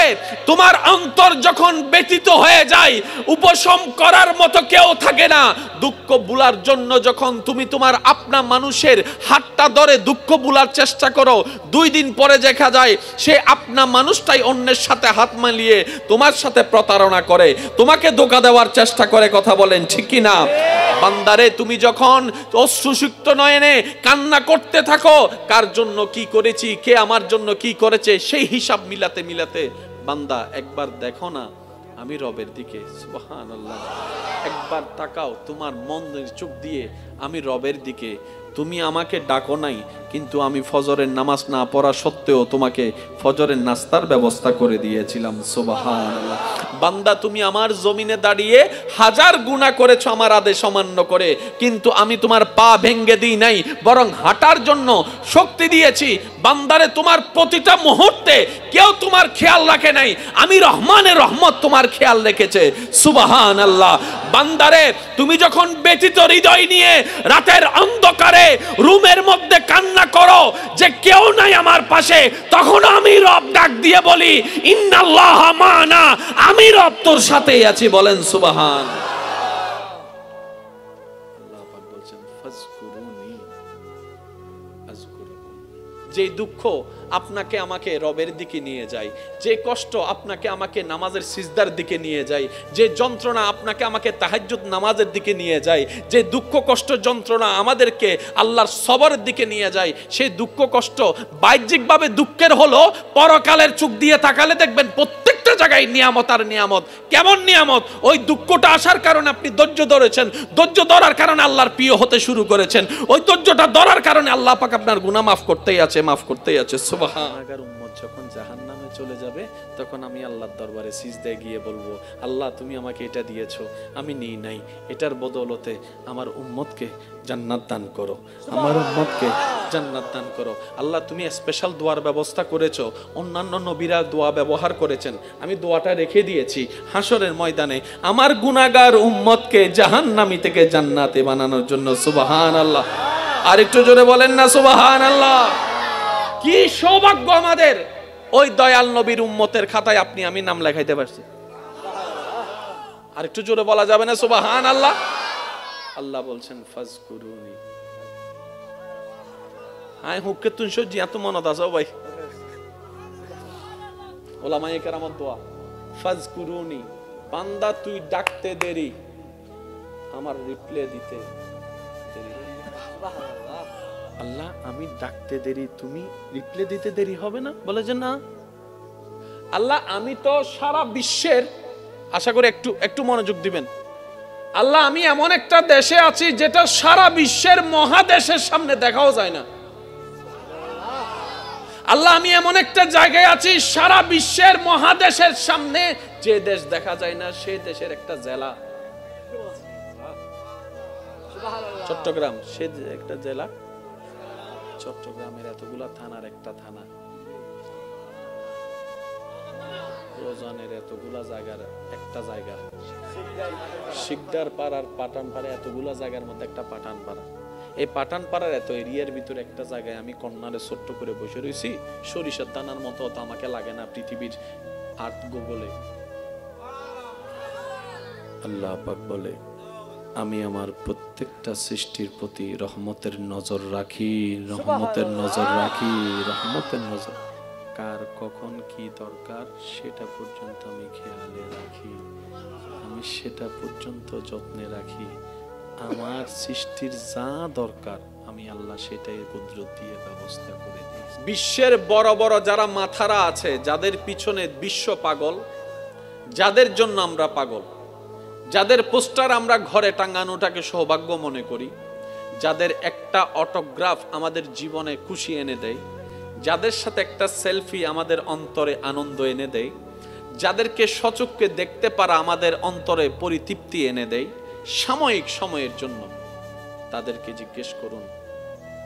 বান্দারে তোমার অন্তর যখন ব্যথিত হয়ে যায়, উপশম করার মতো কেউ থাকে না। দুঃখ ভুলার জন্য যখন তুমি তোমার আপনা মানুষের হাতটা ধরে দুঃখ ভুলার চেষ্টা করো, 2 দিন পরে দেখা যায় সে আপনা মানুষটাই অন্যের সাথে হাত মিলিয়ে তোমার সাথে প্রতারণা করে, তোমাকে ধোঁকা দেওয়ার চেষ্টা করে। কথা বলেন ঠিক কি না? বান্দারে তুমি যখন অশ্রুসিক্ত নয়নে কান্না করতে থাকো, কার জন্য কি করেছি, কে আমার জন্য কি করেছে, সেই হিসাব মিলাতে মিলাতে বান্দা একবার দেখো না আমি রবের দিকে, সুবহানাল্লাহ, একবার তাকাও তোমার মনের চোখ দিয়ে আমি রবের দিকে। তুমি আমাকে ডাকো নাই, কিন্তু আমি ফজরের নামাজ না পড়া সত্ত্বেও তোমাকে ফজরের নাস্তার ব্যবস্থা করে দিয়েছিলাম। সুবহানাল্লাহ। বান্দা তুমি আমার জমিনে দাঁড়িয়ে 1000 গুনাহ করেছো আমার আদেশ অমান্য করে, কিন্তু আমি তোমার পা ভেঙে দিই নাই, বরং হাঁটার জন্য শক্তি দিয়েছি। বান্দারে তোমার প্রতিটা মুহূর্তে কেউ তোমার খেয়াল রাখে নাই, আমি রহমানের রহমত তোমার খেয়াল রেখেছে। সুবহানাল্লাহ। বান্দারে তুমি যখন ব্যথিত হৃদয় নিয়ে রাতের অন্ধকারে রুমের মধ্যে কান্না করো যে কেউ নাই আমার পাশে, তখন আমি রব ডাক দিয়ে বলি ইন্নাল্লাহ মা'না, আমি রব তোর সাথেই আছি। বলেন সুবহান। আল্লাহ পাক বলেন ফাজকুরুনি আযকুরুকুম। যে দুঃখ আপনাকে আমাকে রবের দিকে নিয়ে যায়, যে কষ্ট আপনাকে আমাকে নামাজের সিজদার দিকে নিয়ে যায়, যে যন্ত্রণা আপনাকে আমাকে তাহাজ্জুদ নামাজের দিকে নিয়ে যায়, যে দুঃখ কষ্ট যন্ত্রণা আমাদেরকে আল্লাহর সবরের দিকে নিয়ে যায়, সেই দুঃখ কষ্ট বাহ্যিকভাবে দুঃখের হলো, পরকালের চোখ দিয়ে তাকালে দেখবেন প্রত্যেকটা জায়গায় নিয়ামত আর নিয়ামত। কেমন নিয়ামত? ওই দুঃখটা আসার কারণে আপনি ধৈর্য ধরেছেন, ধৈর্য ধরার কারণে আল্লাহর প্রিয় হতে শুরু করেছেন, ওই ধৈর্যটা ধরার কারণে আল্লাহ পাক আপনার গুনাহ মাফ করতেই আছে, মাফ করতেই আছে। সুবহানাল্লাহ। উম্মত যখন জাহান্নামে চলে যাবে, তখন আমি আল্লাহর দরবারে সিজদায় গিয়ে বলবো, আল্লাহ তুমি আমাকে এটা দিয়েছো, আমি নিই নাই, এটার বদৌলতে আমার উম্মতকে জান্নাত দান করো, আমার উম্মতকে জান্নাত দান করো। আল্লাহ তুমি স্পেশাল দোয়ার ব্যবস্থা করেছো, অন্যান্য নবীরা দোয়া ব্যবহার করেছেন, আমি দোয়াটা রেখে দিয়েছি হাসরের ময়দানে আমার গুনাহগার উম্মতকে জাহান্নামী থেকে জান্নাতে বানানোর জন্য। সুবহানাল্লাহ। আর একটু জোরে বলেন না সুবহানাল্লাহ। কি সৌভাগ্য আমাদের, ওই দয়াল নবীর উম্মতের খাতায় আপনি আমি নাম লেখাইতে পারছি। আর একটু জোরে বলা যাবে না সুবহানাল্লাহ? আল্লাহ বলছেন ফাজকুরুনি। আই হুককে তুই সজি এত মনত আছে ভাই, ওলামায়ে কেরামত দোয়া ফাজকুরুনি। বান্দা তুই ডাকতে দেরি, আমার রিপ্লাই দিতে দেরি। আল্লাহ আমি ডাকতে দেরি, তুমি রিপ্লাই দিতে দেরি হবে না? বলে যে না আল্লাহ আমি তো সারা বিশ্বের, আশা করি একটু একটু মনোযোগ দিবেন, আল্লাহ আমি এমন একটা দেশে আছি যেটা সারা বিশ্বের মহাদেশের সামনে দেখাও যায় না। আল্লাহ আমি এমন একটা জায়গায় আছি সারা বিশ্বের মহাদেশের সামনে যে দেশ দেখা যায় না, সেই দেশের একটা জেলা চট্টগ্রাম, সে একটা জেলা চট্টগ্রামের এতগুলা থানার একটা থানা, রোজানের এতগুলা জায়গার একটা জায়গা, শিকদার পাড়ার পাঠানপাড়া এতগুলা জায়গার মধ্যে একটা পাঠানপাড়া, এই পাঠানপাড়ার এত এরিয়ার ভিতরে একটা জায়গায় আমি কর্নারে ছোট্ট করে বসে রয়েছি, সরিষার দানার মতো তো আমাকে লাগে না পৃথিবীর আর্থ গুগলে। আল্লাহ পাক বলে আমি আমার প্রত্যেকটা সৃষ্টির প্রতি রহমতের নজর রাখি, রহমতের নজর রাখি, রহমতের নজর। কার কখন কি দরকার সেটা পর্যন্ত আমি খেয়ালে রাখি, আমি সেটা পর্যন্ত যত্নে রাখি। আমার সৃষ্টির যা দরকার আমি আল্লাহ সেটাই কুদরত দিয়ে ব্যবস্থা করে দিই। বিশ্বের বড় বড় যারা মাথারা আছে, যাদের পিছনে বিশ্ব পাগল, যাদের জন্য আমরা পাগল, যাদের পোস্টার আমরা ঘরে টাঙানোটাকে সৌভাগ্য মনে করি, যাদের একটা অটোগ্রাফ আমাদের জীবনে খুশি এনে দেয়, যাদের সাথে একটা সেলফি আমাদের অন্তরে আনন্দ এনে দেয়, যাদেরকে সচক্ষে দেখতে পারা আমাদের অন্তরে পরিতৃপ্তি এনে দেয় সাময়িক সময়ের জন্য, তাদেরকে জিজ্ঞেস করুন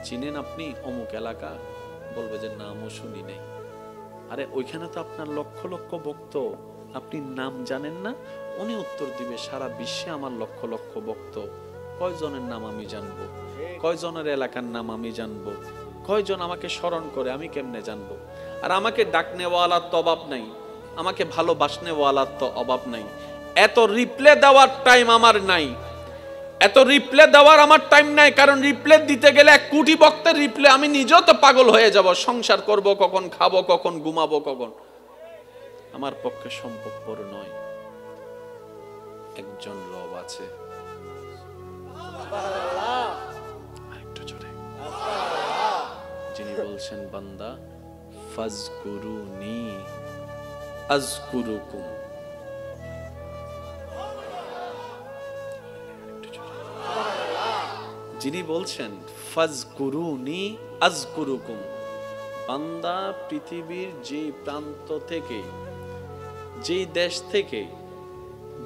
চিনেন আপনি অমুক এলাকা? বলবে যে নামও শুনি নাই। আরে ওইখানে তো আপনার লক্ষ লক্ষ ভক্ত, আপনি নাম জানেন না? উনি উত্তর দিবে সারা বিশ্বে আমার লক্ষ লক্ষ ভক্ত, কয়জনের নাম আমি জানবো, কয়জনের এলাকার নাম আমি জানবো, কয়জন আমাকে স্মরণ করে আমি কেমনে জানবো? আর আমাকে ডাকনেওয়ালার তো অভাব নাই, আমাকে ভালোবাসনেওয়ালার তো অভাব নাই। এত রিপ্লে দেওয়ার টাইম আমার নাই, এত রিপ্লে দেওয়ার আমার টাইম নাই। কারণ রিপ্লে দিতে গেলে 1 কোটি বক্তের রিপ্লে, আমি নিজেও তো পাগল হয়ে যাব। সংসার করব কখন, খাবো কখন, ঘুমাবো কখন, আমার পক্ষে সম্ভবপর নয়। একজন রব আছে, আরেকটু জোরে, যিনি বলছেন বান্দা ফাজকুরুনি আযকুরুকুম। যিনি বলছেন ফাজকুরুনি আযকুরুকুম। বান্দা পৃথিবীর যে প্রান্ত থেকে, যেই দেশ থেকে,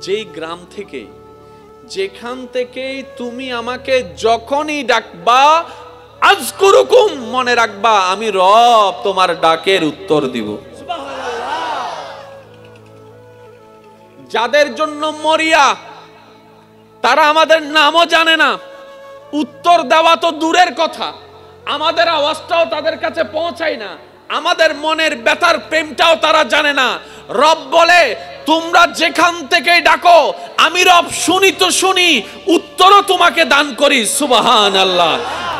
যেই গ্রাম থেকে, যেখান থেকেই তুমি আমাকে যখনই ডাকবা, আযকুরুকুম, মনে রাখবা আমি রব তোমার ডাকের উত্তর দিব। যাদের জন্য মরিয়া, তারা আমাদের নামও জানে না, উত্তর দেওয়া তো দূরের কথা, আমাদের আওয়াজটাও তাদের কাছে পৌঁছায় না, আমাদের মনের ব্যথার প্রেমটাও তারা জানে না। রব বলে তোমরা যেখান থেকে ডাকো আমি রব শুনি তো শুনি, উত্তরও তোমাকে দান করি। সুবহানাল্লাহ।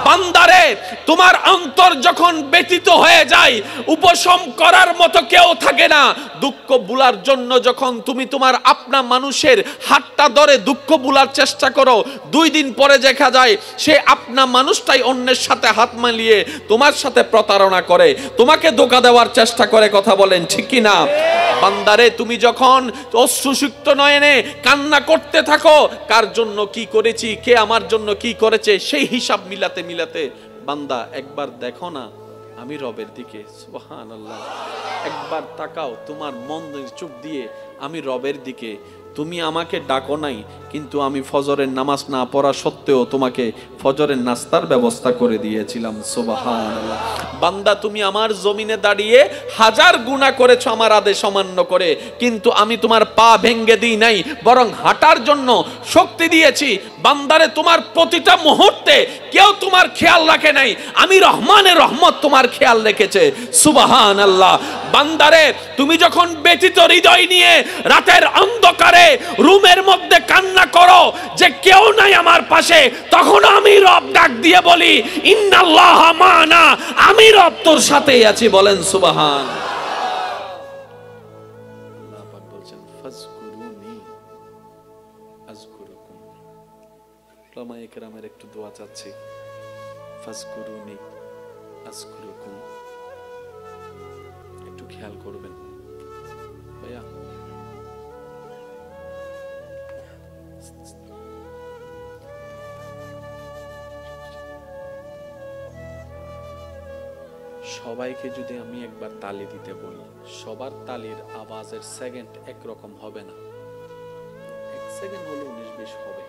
বান্দারে, তোমার অন্তর যখন ব্যথিত হয়ে যায়, উপশম করার মতো কেউ থাকে না। দুঃখ ভুলার জন্য যখন তুমি তোমার আপনা মানুষের হাতটা ধরে দুঃখ ভুলার চেষ্টা করো, 2 দিন পরে দেখা যায় সে আপনা মানুষটাই অন্যের সাথে হাত মিলিয়ে তোমার সাথে প্রতারণা করে, তোমাকে ধোঁকা দেওয়ার চেষ্টা করে। কথা বলেন ঠিক কি না? বান্দারে, তুমি যখন অশ্রুসিক্ত নয়নে কান্না করতে থাকো, কার জন্য কি করেছি, কে আমার জন্য কি করেছে, সেই হিসাব মিলাতে মিলাতে বান্দা একবার দেখো না আমি রবের দিকে। সুবহানাল্লাহ। একবার তাকাও তোমার মনের চোখ দিয়ে আমি রবের দিকে। তুমি আমাকে ডাকো নাই, কিন্তু আমি ফজরের নামাজ না পড়া সত্ত্বেও তোমাকে ফজরের নাস্তার ব্যবস্থা করে দিয়েছিলাম। সুবহানাল্লাহ। বান্দা, তুমি আমার জমিনে দাঁড়িয়ে 1000 গুনাহ করেছো আমার আদেশ অমান্য করে, কিন্তু আমি তোমার পা ভেঙে দিই নাই, বরং হাঁটার জন্য শক্তি দিয়েছি। বান্দারে, তোমার প্রতিটা মুহূর্তে কেউ তোমার খেয়াল রাখে নাই, আমি রহমানের রহমত তোমার খেয়াল রেখেছে। সুবহানাল্লাহ। বান্দারে, তুমি যখন ব্যথিত হৃদয় নিয়ে রাতের অন্ধকারে রুমের মধ্যে কান্না করো যে কেউ নাই আমার পাশে, তখন আমি রব ডাক দিয়ে বলি ইন্নাল্লাহ মানা, আমি রব তোর সাথেই আছি। বলেন সুবহান। আল্লাহ পাক বলছেন ফাজকুরুনি আযকুরুকুম। উলামায়ে কেরামের একটু দোয়া চাচ্ছি, ফাজকুরুনি আযকুরুকুম, একটু খেয়াল করবেন ভাইয়া। সবাইকে যদি আমি একবার তালি দিতে বলি, সবার তালির আওয়াজের সেকেন্ড একরকম হবে না, 1 সেকেন্ড হলো 19-20 হবে।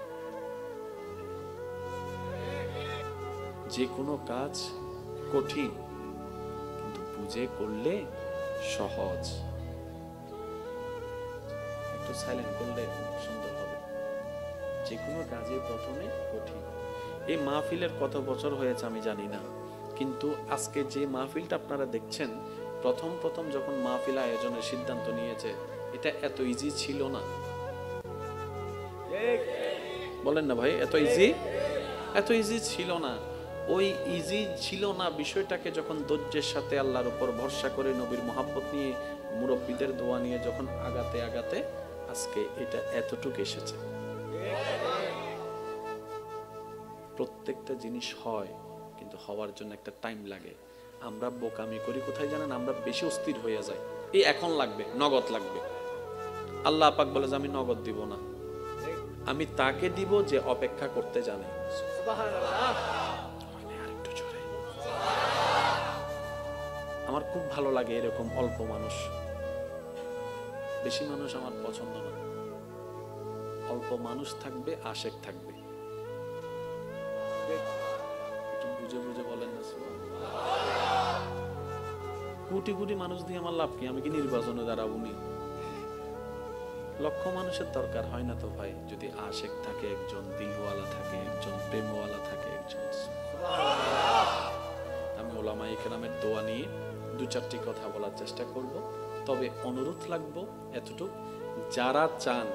যে কোনো কাজ কঠিন, কিন্তু বুঝে করলে সহজ। একটু সাইলেন্ট করলে সুন্দর হবে। যে কোনো কাজে প্রথমে কঠিন। এই মাহফিলের কত বছর হয়েছে আমি জানি না, কিন্তু আজকে যে মাহফিলটা আপনারা দেখছেন, প্রথম প্রথম যখন মাহফিল আয়োজনের সিদ্ধান্ত নিয়েছে, এটা এত ইজি ছিল না। বলেন না ভাই, এত ইজি ছিল না। ওই ইজি ছিল না বিষয়টাকে যখন ধৈর্যের সাথে আল্লাহর উপর ভরসা করে, নবীর মহব্বত নিয়ে, মুরব্বীদের দোয়া নিয়ে যখন আগাতে আগাতে আজকে এটা এতটুকু এসেছে। প্রত্যেকটা জিনিস হয়, কিন্তু হওয়ার জন্য একটা টাইম লাগে। আমরা বোকামি করি কোথায় জানেন? আমরা বেশি অস্থির হয়ে যাই, এই এখন লাগবে, নগদ লাগবে। আল্লাহ পাক বলে যে আমি নগদ দিব না, আমি তাকে দিব যে অপেক্ষা করতে জানে। আমার খুব ভালো লাগে এরকম অল্প মানুষ। বেশি মানুষ আমার পছন্দ না। অল্প মানুষ থাকবে, আশেক থাকবে। বুঝে বুঝে বলেন না। কোটি কোটি মানুষ দিয়ে আমার লাভ কি? আমি কি নির্বাচনে দাঁড়াবো? লক্ষ মানুষের দরকার হয় না তো ভাই। যদি আশেক থাকে একজন, দিলওয়ালা থাকে একজন, প্রেমওয়ালা থাকে একজন। আমি উলামায়ে কেরামের দোয়া নিয়ে 2-4টি কথা বলার চেষ্টা করব। তবে অনুরোধ লাগবো এতটুকু, যারা চান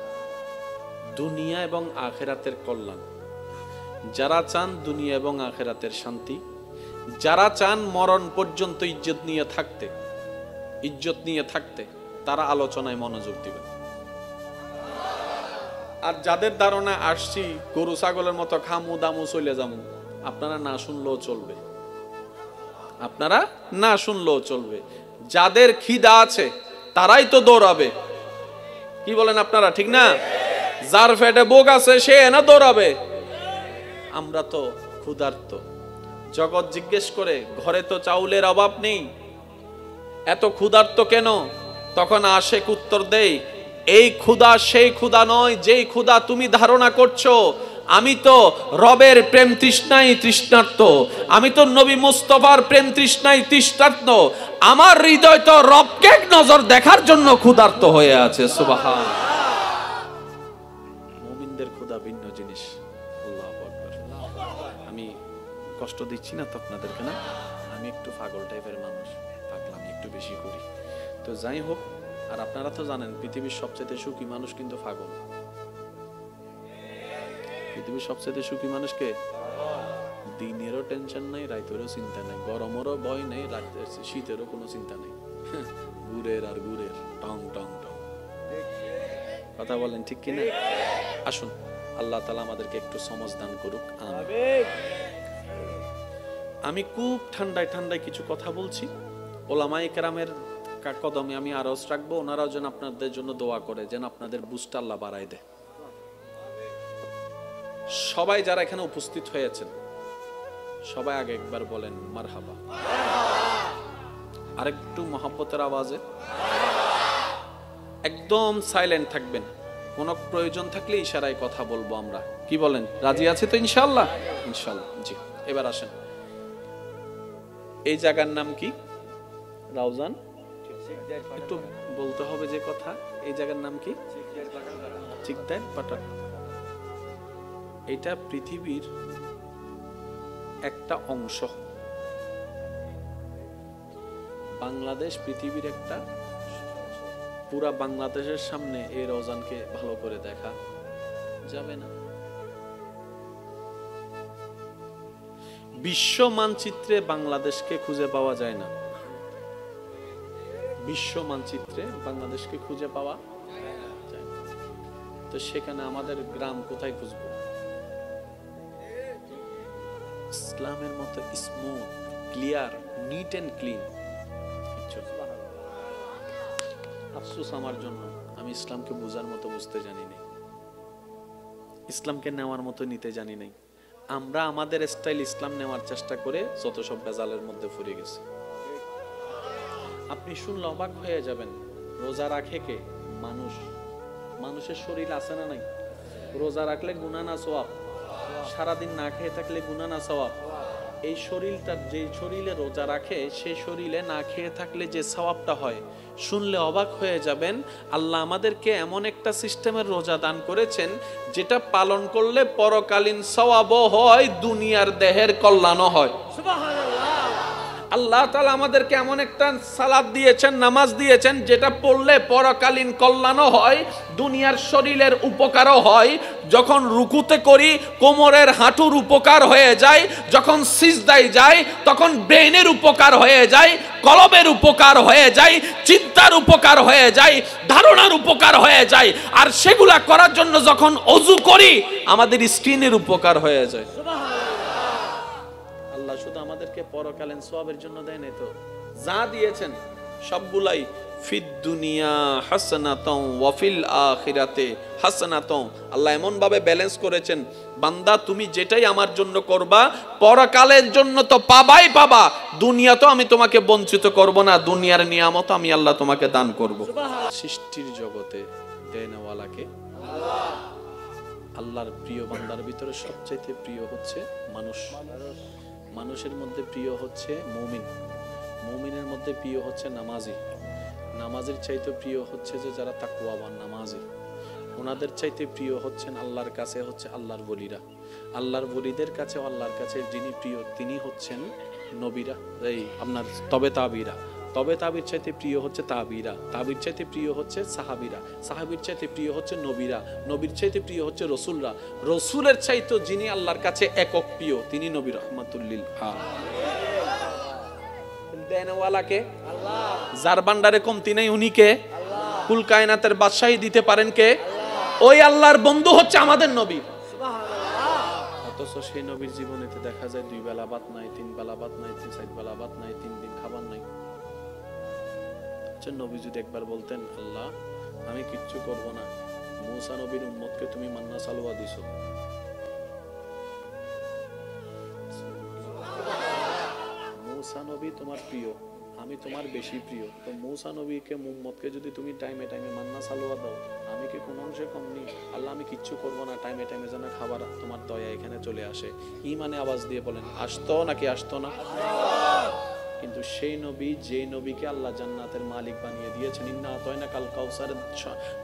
দুনিয়া এবং আখিরাতের কল্যাণ, যারা চান দুনিয়া এবং আখিরাতের শান্তি, যারা চান মরণ পর্যন্ত ইজ্জত নিয়ে থাকতে, তারা আলোচনায় মনোযোগ দিবেন। আর যাদের ধারণা আসছি গরু ছাগলের মতো খামু দামু চলে যামু, আপনারা না শুনলেও চলবে। যাদের খিদা আছে তারাই তো দৌড়াবে, কি বলেন আপনারা, ঠিক না? যার পেটে বোক আছে সে না দৌড়াবে। আমরা তো ক্ষুধার্ত। জগৎ জিজ্ঞেস করে ঘরে তো চাউলের অভাব নেই, এত ক্ষুধার্ত কেন? তখন আশেক উত্তর দেয়, এই ক্ষুধা সেই ক্ষুধা নয় যেই ক্ষুধা তুমি ধারণা করছো। আমি তো রবের প্রেম তৃষ্ণায় তৃষ্ণার্ত, আমি তো নবী মুস্তাফার প্রেম তৃষ্ণায় তৃষ্ণার্ত। আমার হৃদয় তো রবকে এক নজর দেখার জন্য ক্ষুধার্ত হয়ে আছে। সুবহান। মুমিনদের ক্ষুধা ভিন্ন জিনিস। আল্লাহু আকবার। আমি কষ্ট দিচ্ছি না তো আপনাদেরকে? না, আমি একটু পাগল টাইপের মানুষ, পাগলামি একটু বেশি করি। তো যাই হোক, আর আপনারা তো জানেন পৃথিবীর সবচেয়ে সুখী মানুষ কিন্তু পাগল। পৃথিবীর সবচেয়ে সুখী মানুষকে দিনেরও টেনশন নাই, রাতেরও চিন্তা নাই, গরমেরও ভয় নেই, শীতেরও কোনো চিন্তা নেই। ঘুরের আর ঘুরের, টং টং টং। কথা বলেন ঠিক কিনা? আসুন আল্লাহ তাআলা আমাদেরকে একটু সমঝ দান করুক। আমি খুব ঠান্ডায় কিছু কথা বলছি। ওলামায়ে কেরামের কদমে আমি আরজ রাখবো, ওনারাও যেন আপনাদের জন্য দোয়া করে, যেন আপনাদের বুঝটা আল্লাহ বাড়ায় দেয়। সবাই যারা এখানে উপস্থিত হয়েছেন সবাই আগে একবার বলেন মারহাবা। আরেকটু মহব্বতের আওয়াজে, একদম সাইলেন্ট থাকবেন। কোন প্রয়োজন থাকলে ইশারায় কথা বলবো আমরা, কি বলেন? রাজি আছে তো ইনশাআল্লাহ? ইনশাআল্লাহ। জি, এবার আসেন। এই জায়গার নাম কি? রাউজান। একটু বলতে হবে যে কথা। এই জায়গার নাম কি? চিকদার পাটা। এটা পৃথিবীর একটা অংশ। বাংলাদেশ পৃথিবীর একটা, পুরা বাংলাদেশের সামনে এই রওজানকে ভালো করে দেখা যাবে না। বিশ্ব মানচিত্রে বাংলাদেশকে খুঁজে পাওয়া যায় না। বিশ্ব মানচিত্রে বাংলাদেশকে খুঁজে পাওয়া যায় না। তো সেখানে আমাদের গ্রাম কোথায় খুঁজবো? ইসলামের মতো smooth, clear, neat and clean. আফসোস আমার জন্য, আমি ইসলামকে বোঝার মতো বুঝতে জানি নাই, ইসলামকে নেওয়ার মতো নিতে জানি নাই। আমরা আমাদের স্টাইল ইসলাম নেওয়ার চেষ্টা করে যত সব বেজালের মধ্যে পড়ে গেছে। আপনি শুনলে অবাক হয়ে যাবেন, রোজা রাখে কে? মানুষ। মানুষের শরীর আছে না নাই? রোজা রাখলে গুনাহ না সওয়াব? সারাদিন না খেয়ে থাকলে গুনাহ না সওয়াব? এই শরীরটা, যে শরীরে রোজা রাখে সেই শরীরে না খেয়ে থাকলে যে সওয়াবটা হয়, শুনলে অবাক হয়ে যাবেন। আল্লাহ আমাদেরকে এমন একটা সিস্টেমের রোজা দান করেছেন যেটা পালন করলে পরকালীন সওয়াবও হয়, দুনিয়ার দেহের কল্যাণও হয়। সুবহানাল্লাহ। আল্লাহ তাআলা আমাদেরকে এমন একটা সালাত দিয়েছেন, নামাজ দিয়েছেন, যেটা পড়লে পরকালীন কল্যাণও হয়, দুনিয়ার শরীরের উপকারও হয়। যখন রুকুতে করি কোমরের হাঁটুর উপকার হয়ে যায়, যখন সিজদায় যাই তখন ব্রেনের উপকার হয়ে যায়, কলবের উপকার হয়ে যায়, চিন্তার উপকার হয়ে যায়, ধারণার উপকার হয়ে যায়। আর সেগুলা করার জন্য যখন ওযু করি আমাদের স্কিনের উপকার হয়ে যায়। আল্লাহ শুধু আমাদেরকে পরকালীন সওয়াবের জন্য দেয় নাই তো, যা দিয়েছেন সবগুলাই ফিদ দুনিয়া হাসানাতাও ওয়া ফিল আখিরাতে হাসানাতাও। আল্লাহ এমন ভাবে ব্যালেন্স করেছেন, বান্দা তুমি যেটাই আমার জন্য করবা পরকালের জন্য তো পাবাই পাবা, দুনিয়া তো আমি তোমাকে বঞ্চিত করব না, দুনিয়ার নিয়ামত আমি আল্লাহ তোমাকে দান করব। সৃষ্টির জগতে দেনওয়ালাকে আল্লাহ। আল্লাহর প্রিয় বান্দার ভিতরে সবচাইতে প্রিয় হচ্ছে মানুষ। মানুষের মধ্যে প্রিয় হচ্ছে মুমিন, মুমিনের মধ্যে প্রিয় হচ্ছে নামাজি, নামাজের চাইতে প্রিয় হচ্ছে যে যারা তাকওয়াবান নামাজি, ওনাদের চাইতে প্রিয় হচ্ছেন আল্লাহর কাছে হচ্ছে আল্লাহর ওলিরা, আল্লাহর ওলিদের কাছে আল্লাহর কাছে যিনি প্রিয় তিনি হচ্ছেন নবীরা, এই আপনার তবে তাবিরা, তবে তাবির চাইতে প্রিয় হচ্ছে তাবিরা, তাবির চাইতে প্রিয় হচ্ছে সাহাবিরা, সাহাবির চাইতে প্রিয় হচ্ছে নবীরা, নবীর চাইতে প্রিয় হচ্ছে রসুলরা, রসুলের চাইতে যিনি আল্লাহর কাছে একক প্রিয় তিনি নবী রাহমাতুল লিল আলামিন। দেনওয়ালাকে আল্লাহ, যার ভান্ডারে কমতি নাই উনি কে? আল্লাহ। কুল কায়নাতের বাদশাহী দিতে পারেন কে? ওই আল্লাহর বন্ধু হচ্ছে আমাদের নবী। অথচ সেই নবীর জীবনেতে দেখা যায় 2 বেলা ভাত নাই, 3 বেলা ভাত নাই, 4 বেলা ভাত নাই, 3 দিন খাবার নাই। নবী যদি একবার বলতেন আল্লাহ আমি কিচ্ছু করব না, মূসা নবীর উম্মতকে তুমি মান্না সালোয়া দিছো, মূসা নবী তোমার প্রিয়, আমি তোমার বেশি প্রিয়, তো মূসা নবীকে উম্মতকে যদি তুমি টাইমে টাইমে মান্না সালোয়া দাও, আমি কি কোন অংশে কম নেই? আল্লাহ আমি কিচ্ছু করব না, টাইমে টাইমে যেন খাবার তোমার দয়া এখানে চলে আসে। ইমানে আওয়াজ দিয়ে বলেন আসতো নাকি আসতো না? কিন্তু সেই নবী, যে নবীকে আল্লাহ জান্নাতের মালিক বানিয়ে দিয়েছেন, ইন্না আতাইনা কাল কাউসারের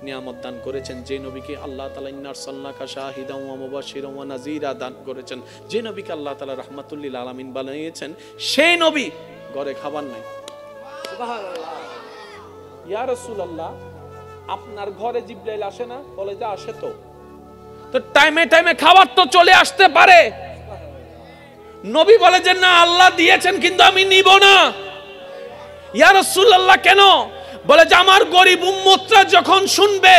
নিয়ামত দান করেছেন, যে নবীকে আল্লাহ তাআলা ইন্না আরসালনাকা শাহিদান ওয়া মুবাশশিরান ওয়া নাযীরা দান করেছেন, যে নবীকে আল্লাহ তাআলা রাহমাতুল লিল আলামিন বানিয়েছেন, সেই নবী ঘরে খাবার নাই। সুবহানাল্লাহ। ইয়া রাসূলুল্লাহ আপনার ঘরে জিবরাইল আসে না? বলে যে আসে। তো টাইমে টাইমে খাবার তো চলে আসতে পারে। নবী বলে যে না আল্লাহ দিয়েছেন কিন্তু আমি নিব না। ইয়া রাসূলুল্লাহ কেন? বলে যে আমার গরিব উম্মতরা যখন শুনবে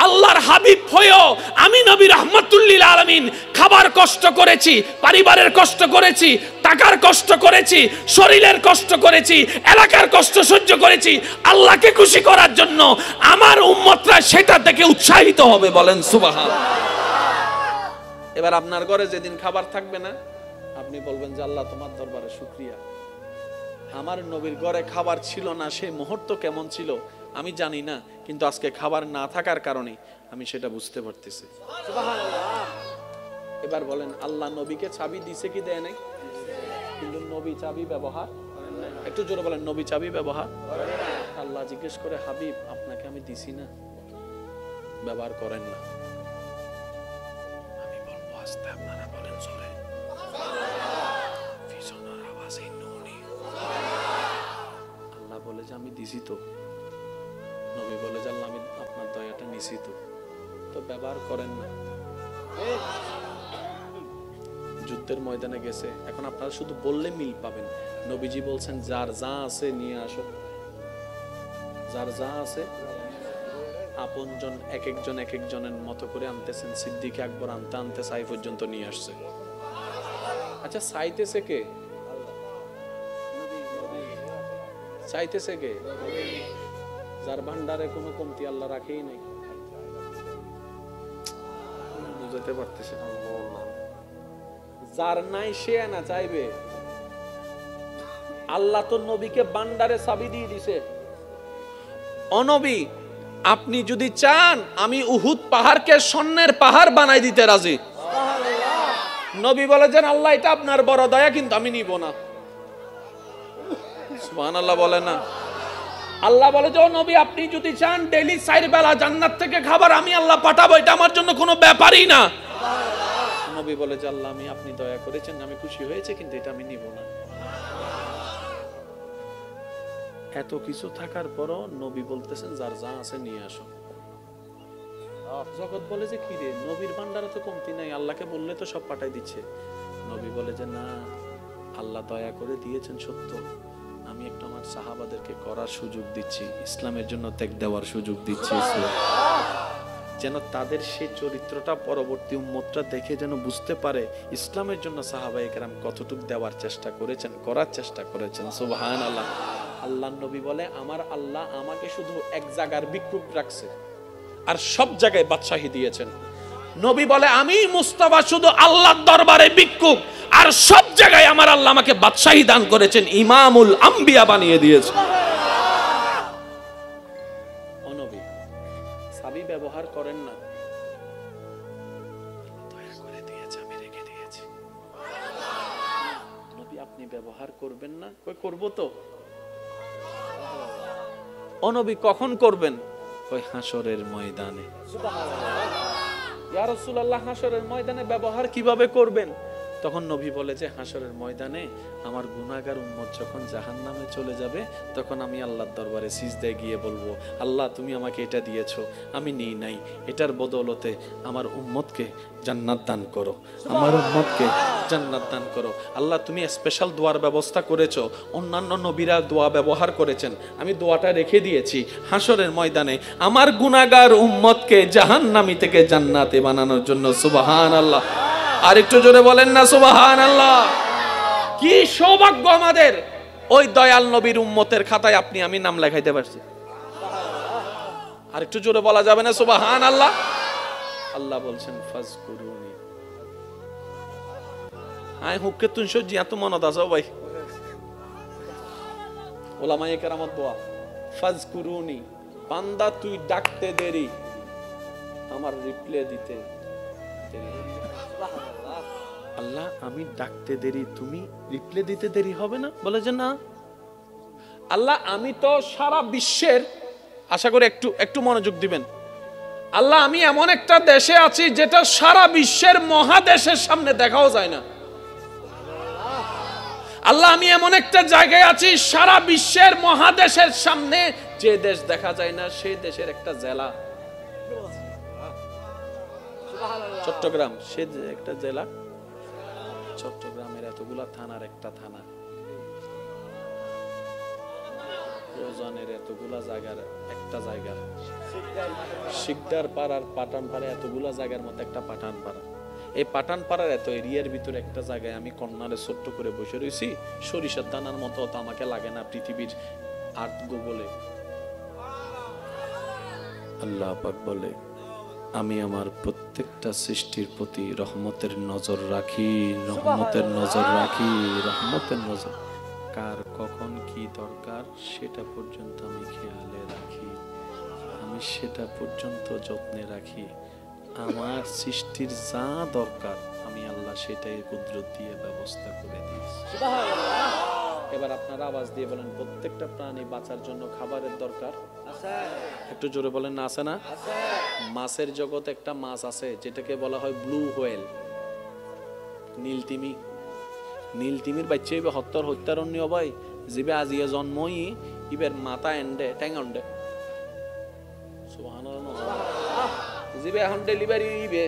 আল্লাহর হাবিব হয়েও আমি নবী রাহমাতুল লিল আলামিন খাবার কষ্ট করেছি, পরিবারের কষ্ট করেছি, টাকার কষ্ট করেছি, শরীরের কষ্ট করেছি, এলাকার কষ্ট সহ্য করেছি আল্লাহকে খুশি করার জন্য, আমার উম্মতরা সেটা থেকে উৎসাহিত হবে। বলেন সুবহানাল্লাহ। এবার আপনার ঘরে যেদিন খাবার থাকবে না আপনি বলবেন যে আল্লাহ তোমার দরবারে শুকরিয়া, আমার নবীর ঘরে খাবার ছিল না, সেই মুহূর্ত কেমন ছিল আমি জানি না, কিন্তু আজকে খাবার না থাকার কারণে আমি সেটা বুঝতে পারতেছি। সুবহানাল্লাহ। এবার বলেন আল্লাহ নবীকে চাবি দিছে কি দেয় নাই? কিন্তু নবী চাবি ব্যবহার করেন না। একটু জোরে বলেন নবী চাবি ব্যবহার করেন না। আল্লাহ জিজ্ঞেস করে হাবিব আপনাকে আমি দিছি না, ব্যবহার করেন না। আমি বলবো আস্তে, আপনারা বলেন জোরে। আল্লাহ বলে যে আমি দিছি তো, নবী বলে যে আল্লাহ আমি আপনার দয়াটা নিছি তো ব্যবহার করেন না। যুদ্ধের ময়দানে গেছে, এখন আপনারা শুধু বললে মিল পাবেন। নবীজি বলছেন যার যা আছে নিয়ে আসো, যার যা আছে। আপনজন এক একজনের মতো করে আনতেছেন। সিদ্দিক আকবর আনতে আনতে সাই পর্যন্ত নিয়ে আসছে। আচ্ছা চাইতেছে কে? চাইতেছে কে? যার ভান্ডারে কোনো কমতি আল্লাহ রাখেই নাই। বুঝতে পারতেছে? যার নাই সে না চাইবে। আল্লাহ তো নবীকে ভান্ডারে চাবি দিয়ে দিছে। অনবী আপনি যদি চান আমি উহুদ পাহাড়কে স্বর্ণের পাহাড় বানাই দিতে রাজি। নবী বলেছেন আল্লাহ এটা আপনার বড় দয়া কিন্তু আমি নিব না। সুবহানাল্লাহ বলে না? আল্লাহ বলে যে ও নবী আপনি যদি চান ডেইলি 4 বেলা জান্নাত থেকে খাবার আমি আল্লাহ পাঠাবো, এটা আমার জন্য কোনো ব্যাপারই না। নবী বলে যে আল্লাহ আমি আপনি দয়া করেছেন, আমি খুশি হয়েছে, কিন্তু এটা আমি নিব না। এত কিছু থাকার পরও নবী বলতেছেন যার যা আছে নিয়ে আসো। জগৎ বলে যে কি রে নবীর ভান্ডারে তো কমতি নাই, আল্লাহকে বললে তো সব পাঠাই দিচ্ছে। নবী বলে যে না আল্লাহ দয়া করে দিয়েছেন সত্য, আমি একটু আমার সাহাবাদেরকে করার সুযোগ দিচ্ছি, ইসলামের জন্য ত্যাগ দেওয়ার সুযোগ দিচ্ছি, যেন তাদের সেই চরিত্রটা পরবর্তী উম্মতরা দেখে যেন বুঝতে পারে ইসলামের জন্য সাহাবায়ে কেরাম কতটুকু দেওয়ার চেষ্টা করেছেন, করার চেষ্টা করেছেন। সুবহানাল্লাহ। আল্লাহর নবী বলে আমার আল্লাহ আমাকে শুধু এক জায়গার ভিক্ষুক রাখছে আর সব জায়গায় বাদশাহী দিয়েছেন। নবী বলে আমি মুস্তাফা শুধু আল্লাহর দরবারে ভিক্ষুক আর সব জায়গায় আমার আল্লাহ আমাকে বাদশাহী দান করেছেন, ইমামুল আম্বিয়া বানিয়ে দিয়েছেন। ও নবী চাবি ব্যবহার করেন না, দয়া করে দিয়েছে আমি রেখে দিয়েছি। নবী আপনি ব্যবহার করবেন না? কই করব তো। ও নবী কখন করবেন? ওই হাসরের ময়দানে। সুবহানাল্লাহ। ইয়া রাসূলুল্লাহ হাসরের ময়দানে ব্যবহার কিভাবে করবেন? তখন নবী বলে যে হাসরের ময়দানে আমার গুনাহগার উম্মত যখন জাহান্নামে চলে যাবে, তখন আমি আল্লাহর দরবারে সিজদায় গিয়ে বলবো, আল্লাহ তুমি আমাকে এটা দিয়েছো, আমি নিই নাই, এটার বদৌলতে আমার উম্মতকে জান্নাত দান করো, আমার উম্মতকে জান্নাত দান করো। আল্লাহ তুমি স্পেশাল দোয়ার ব্যবস্থা করেছো, অন্যান্য নবীরা দোয়া ব্যবহার করেছেন, আমি দোয়াটা রেখে দিয়েছি হাসরের ময়দানে আমার গুনাহগার উম্মতকে জাহান্নামী থেকে জান্নাতে বানানোর জন্য। সুবহানাল্লাহ। আর একটু জোরে বলেন না সুবহানাল্লাহ। কি সৌভাগ্য আমাদের, ওই দয়াল নবীর উম্মতের খাতায় আপনি আমি নাম লেখাইতে পারছি। আর একটু জোরে বলা যাবে না সুবহানাল্লাহ? আল্লাহ বলছেন ফাজকুরুনি, আই হুককে তুই সজ্জি এত মনত আছো ভাই, ওলামায়ে কেরামত দোয়া, ফাজকুরুনি, বান্দা তুই ডাকতে দেরি, আমার রিপ্লাই দিতে দেরি। আল্লাহ আমি ডাকতে দেরি, তুমি রিপ্লাই দিতে দেরি হবে না? বলে যে না আল্লাহ আমি তো সারা বিশ্বের, আশা করি একটু একটু মনোযোগ দিবেন, আল্লাহ আমি এমন একটা দেশে আছি যেটা সারা বিশ্বের মহাদেশের সামনে দেখাও যায় না। আল্লাহ আমি এমন একটা জায়গায় আছি সারা বিশ্বের মহাদেশের সামনে যে দেশ দেখা যায় না, সেই দেশের একটা জেলা চট্টগ্রাম, সে একটা জেলা চট্টগ্রামের এতগুলা থানার একটা থানা, রোজানের এতগুলা জায়গার একটা জায়গা, শিকদার পাড়ার পাঠান পাড়া এতগুলা জায়গার মধ্যে একটা পাঠান পাড়া, এই পাঠান পাড়ার এত এরিয়ার ভিতরে একটা জায়গায় আমি কর্নারে ছোট্ট করে বসে রয়েছি, সরিষার দানার মতো তো আমাকে লাগে না পৃথিবীর আর্থ গোবলে। আল্লাহ পাক বলে আমি আমার প্রত্যেকটা সৃষ্টির প্রতি রহমতের নজর রাখি, রহমতের নজর রাখি, রহমতের নজর, কার কখন কি দরকার সেটা পর্যন্ত আমি খেয়ালে রাখি, আমি সেটা পর্যন্ত যত্নে রাখি, আমার সৃষ্টির যা দরকার আমি আল্লাহ সেটাই কুদরত দিয়ে ব্যবস্থা করে দিই। এবার আপনারা আওয়াজ দিয়ে বলেন প্রত্যেকটা প্রাণী বাঁচার জন্য খাবারের দরকার আছে, একটু জোরে বলেন না আছে না? মাছের জগতে একটা মাছ আছে যেটাকে বলা হয় ব্লু হোয়েল, নীলতিমি। নীলতিমির বাচ্চা ইবে হত্যারণ্য ভাই, জিবে আজিয়ে জন্মই ইবের মাথা এন্ডে ট্যাং এন্ডে, সুবহানাল্লাহ, জিবে এখন ডেলিভারি ইবে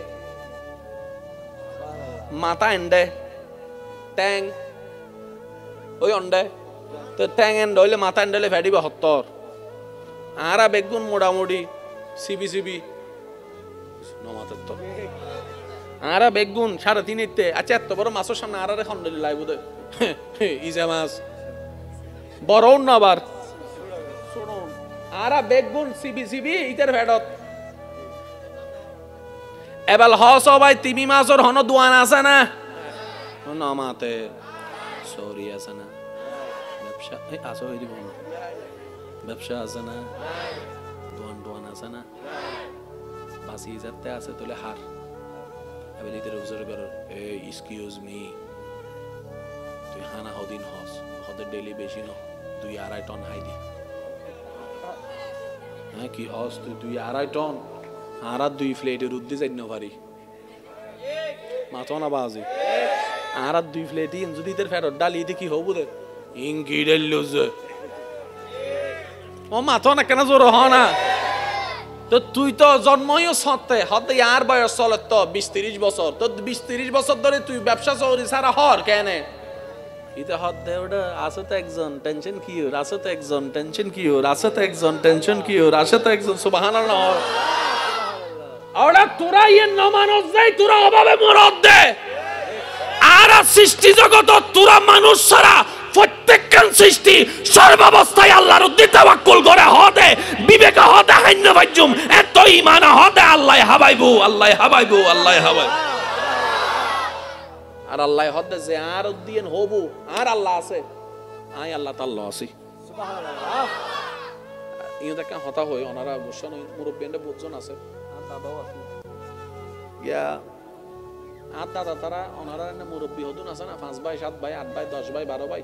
মাথা এন্ডে ট্যাং ওই অন্ডে, তো ট্যাং এন্ড হইলে মাথা এন্ডলে ফেডিবে হত্তর, আরা বেগুন মোটামুটি সিবি সিবি নমাতের তো আরা বেগুন 3.5 আচ্ছা এত বড় মাছের সামনে আরারে খন্ডলি লাই বোধ ইজা মাছ বড় না আবার আরা বেগুন সিবি সিবি ইতার ভেডত এবাল হস ভাই তিমি মাছর হন দোয়ান আছে না নমাতে সরি আছে না ব্যবসা আসো হই দিব না ব্যবসা আছে না দোয়ান দোয়ান আছে না বাসি যাতে আছে তোলে হার এবার ইদের উজর কর এক্সকিউজ মি তুই হানা হদিন হস হদের ডেইলি বেশি ন 2-2.5 টন হাইদি হ্যাঁ কি হস তুই 2-2.5 টন আর 2 ফ্লেটের উদ্দে যাই না পারি মাথা না বাজে আর 2 ফ্লেট ইন যদি ইদের ফেরত ডালি দি কি হবো দে ইনকি ডেলুজ ও মাথা না কেন জোর হ না তো তুই তো জন্মই সতে হতে আর বয়স চলে তো 20-30 বছর তো 20-30 বছর ধরে তুই ব্যবসা চৌরি সারা হর কেন ইতে হত দে ওটা আছে তো একজন টেনশন কি ওর আছে তো একজন টেনশন কি ওর আছে তো একজন টেনশন কি ওর আছে তো একজন সুবহানাল্লাহ ওরা তোরা ইয়ে না মানুষ যাই তোরা অভাবে মরদ দে আর সৃষ্টি জগত তোরা মানুষ ছাড়া প্রত্যেকখান সৃষ্টি সর্বাবস্থায় আল্লাহর উদ্দি তাওয়াক্কুল করে হতে বিবেক হতে হাইন্য বাজুম এত ঈমান হতে আল্লাহ হাবাইবু আল্লাহ হাবাইবু আল্লাহ হাবাই আর আল্লাহ হতে যে আর উদ্দিন হবু আর আল্লাহ আছে আই আল্লাহ তাআলা আছি সুবহানাল্লাহ ইও দেখা হতা হয় ওনারা বসন মুরব্বিয়ানরা বহুজন আছে আর দাদাও আছে ইয়া আর দাদা তারা ওনারা মুরব্বী হদুন আছে না 5 ভাই 7 ভাই 8 ভাই 10 ভাই 12 ভাই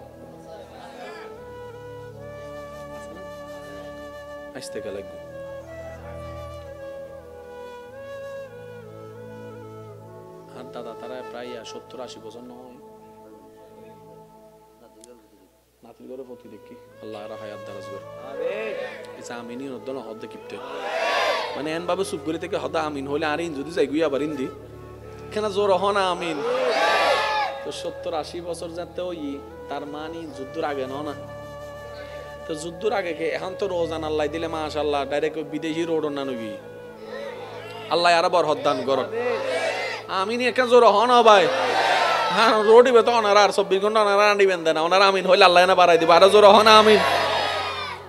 আসতে গেলে আর দাদা তারা প্রায় হায়া 70-80 বছর নয় নাতির ঘরে প্রতি দেখি আল্লাহ আর হায়াত দারাজ করে আমিন আমিনি নদন হদ কিপতে মানে এন বাবু সুবগুরি থেকে হদা আমিন হইলে আর ইন যদি যাই গুইয়া বারিন দি কেন জোর হনা আমিন তো 70-80 বছর যাতে ওই তার মানে যুদ্ধর আগে না তো যুদ্ধর আগে কে এখন তো রোজান আল্লাহ দিলে মাশাআল্লাহ ডাইরেক্ট বিদেশি রোড না নবি আল্লাহ আর বরকত দান কর আমিন একা জোর হন ভাই হ্যাঁ রোডি বে তো ওনারা আর 24 ঘন্টা ওনারা আনিবেন দেন ওনারা আমিন হইলে আল্লাহ না বাড়াই দিব আর জোর হন আমিন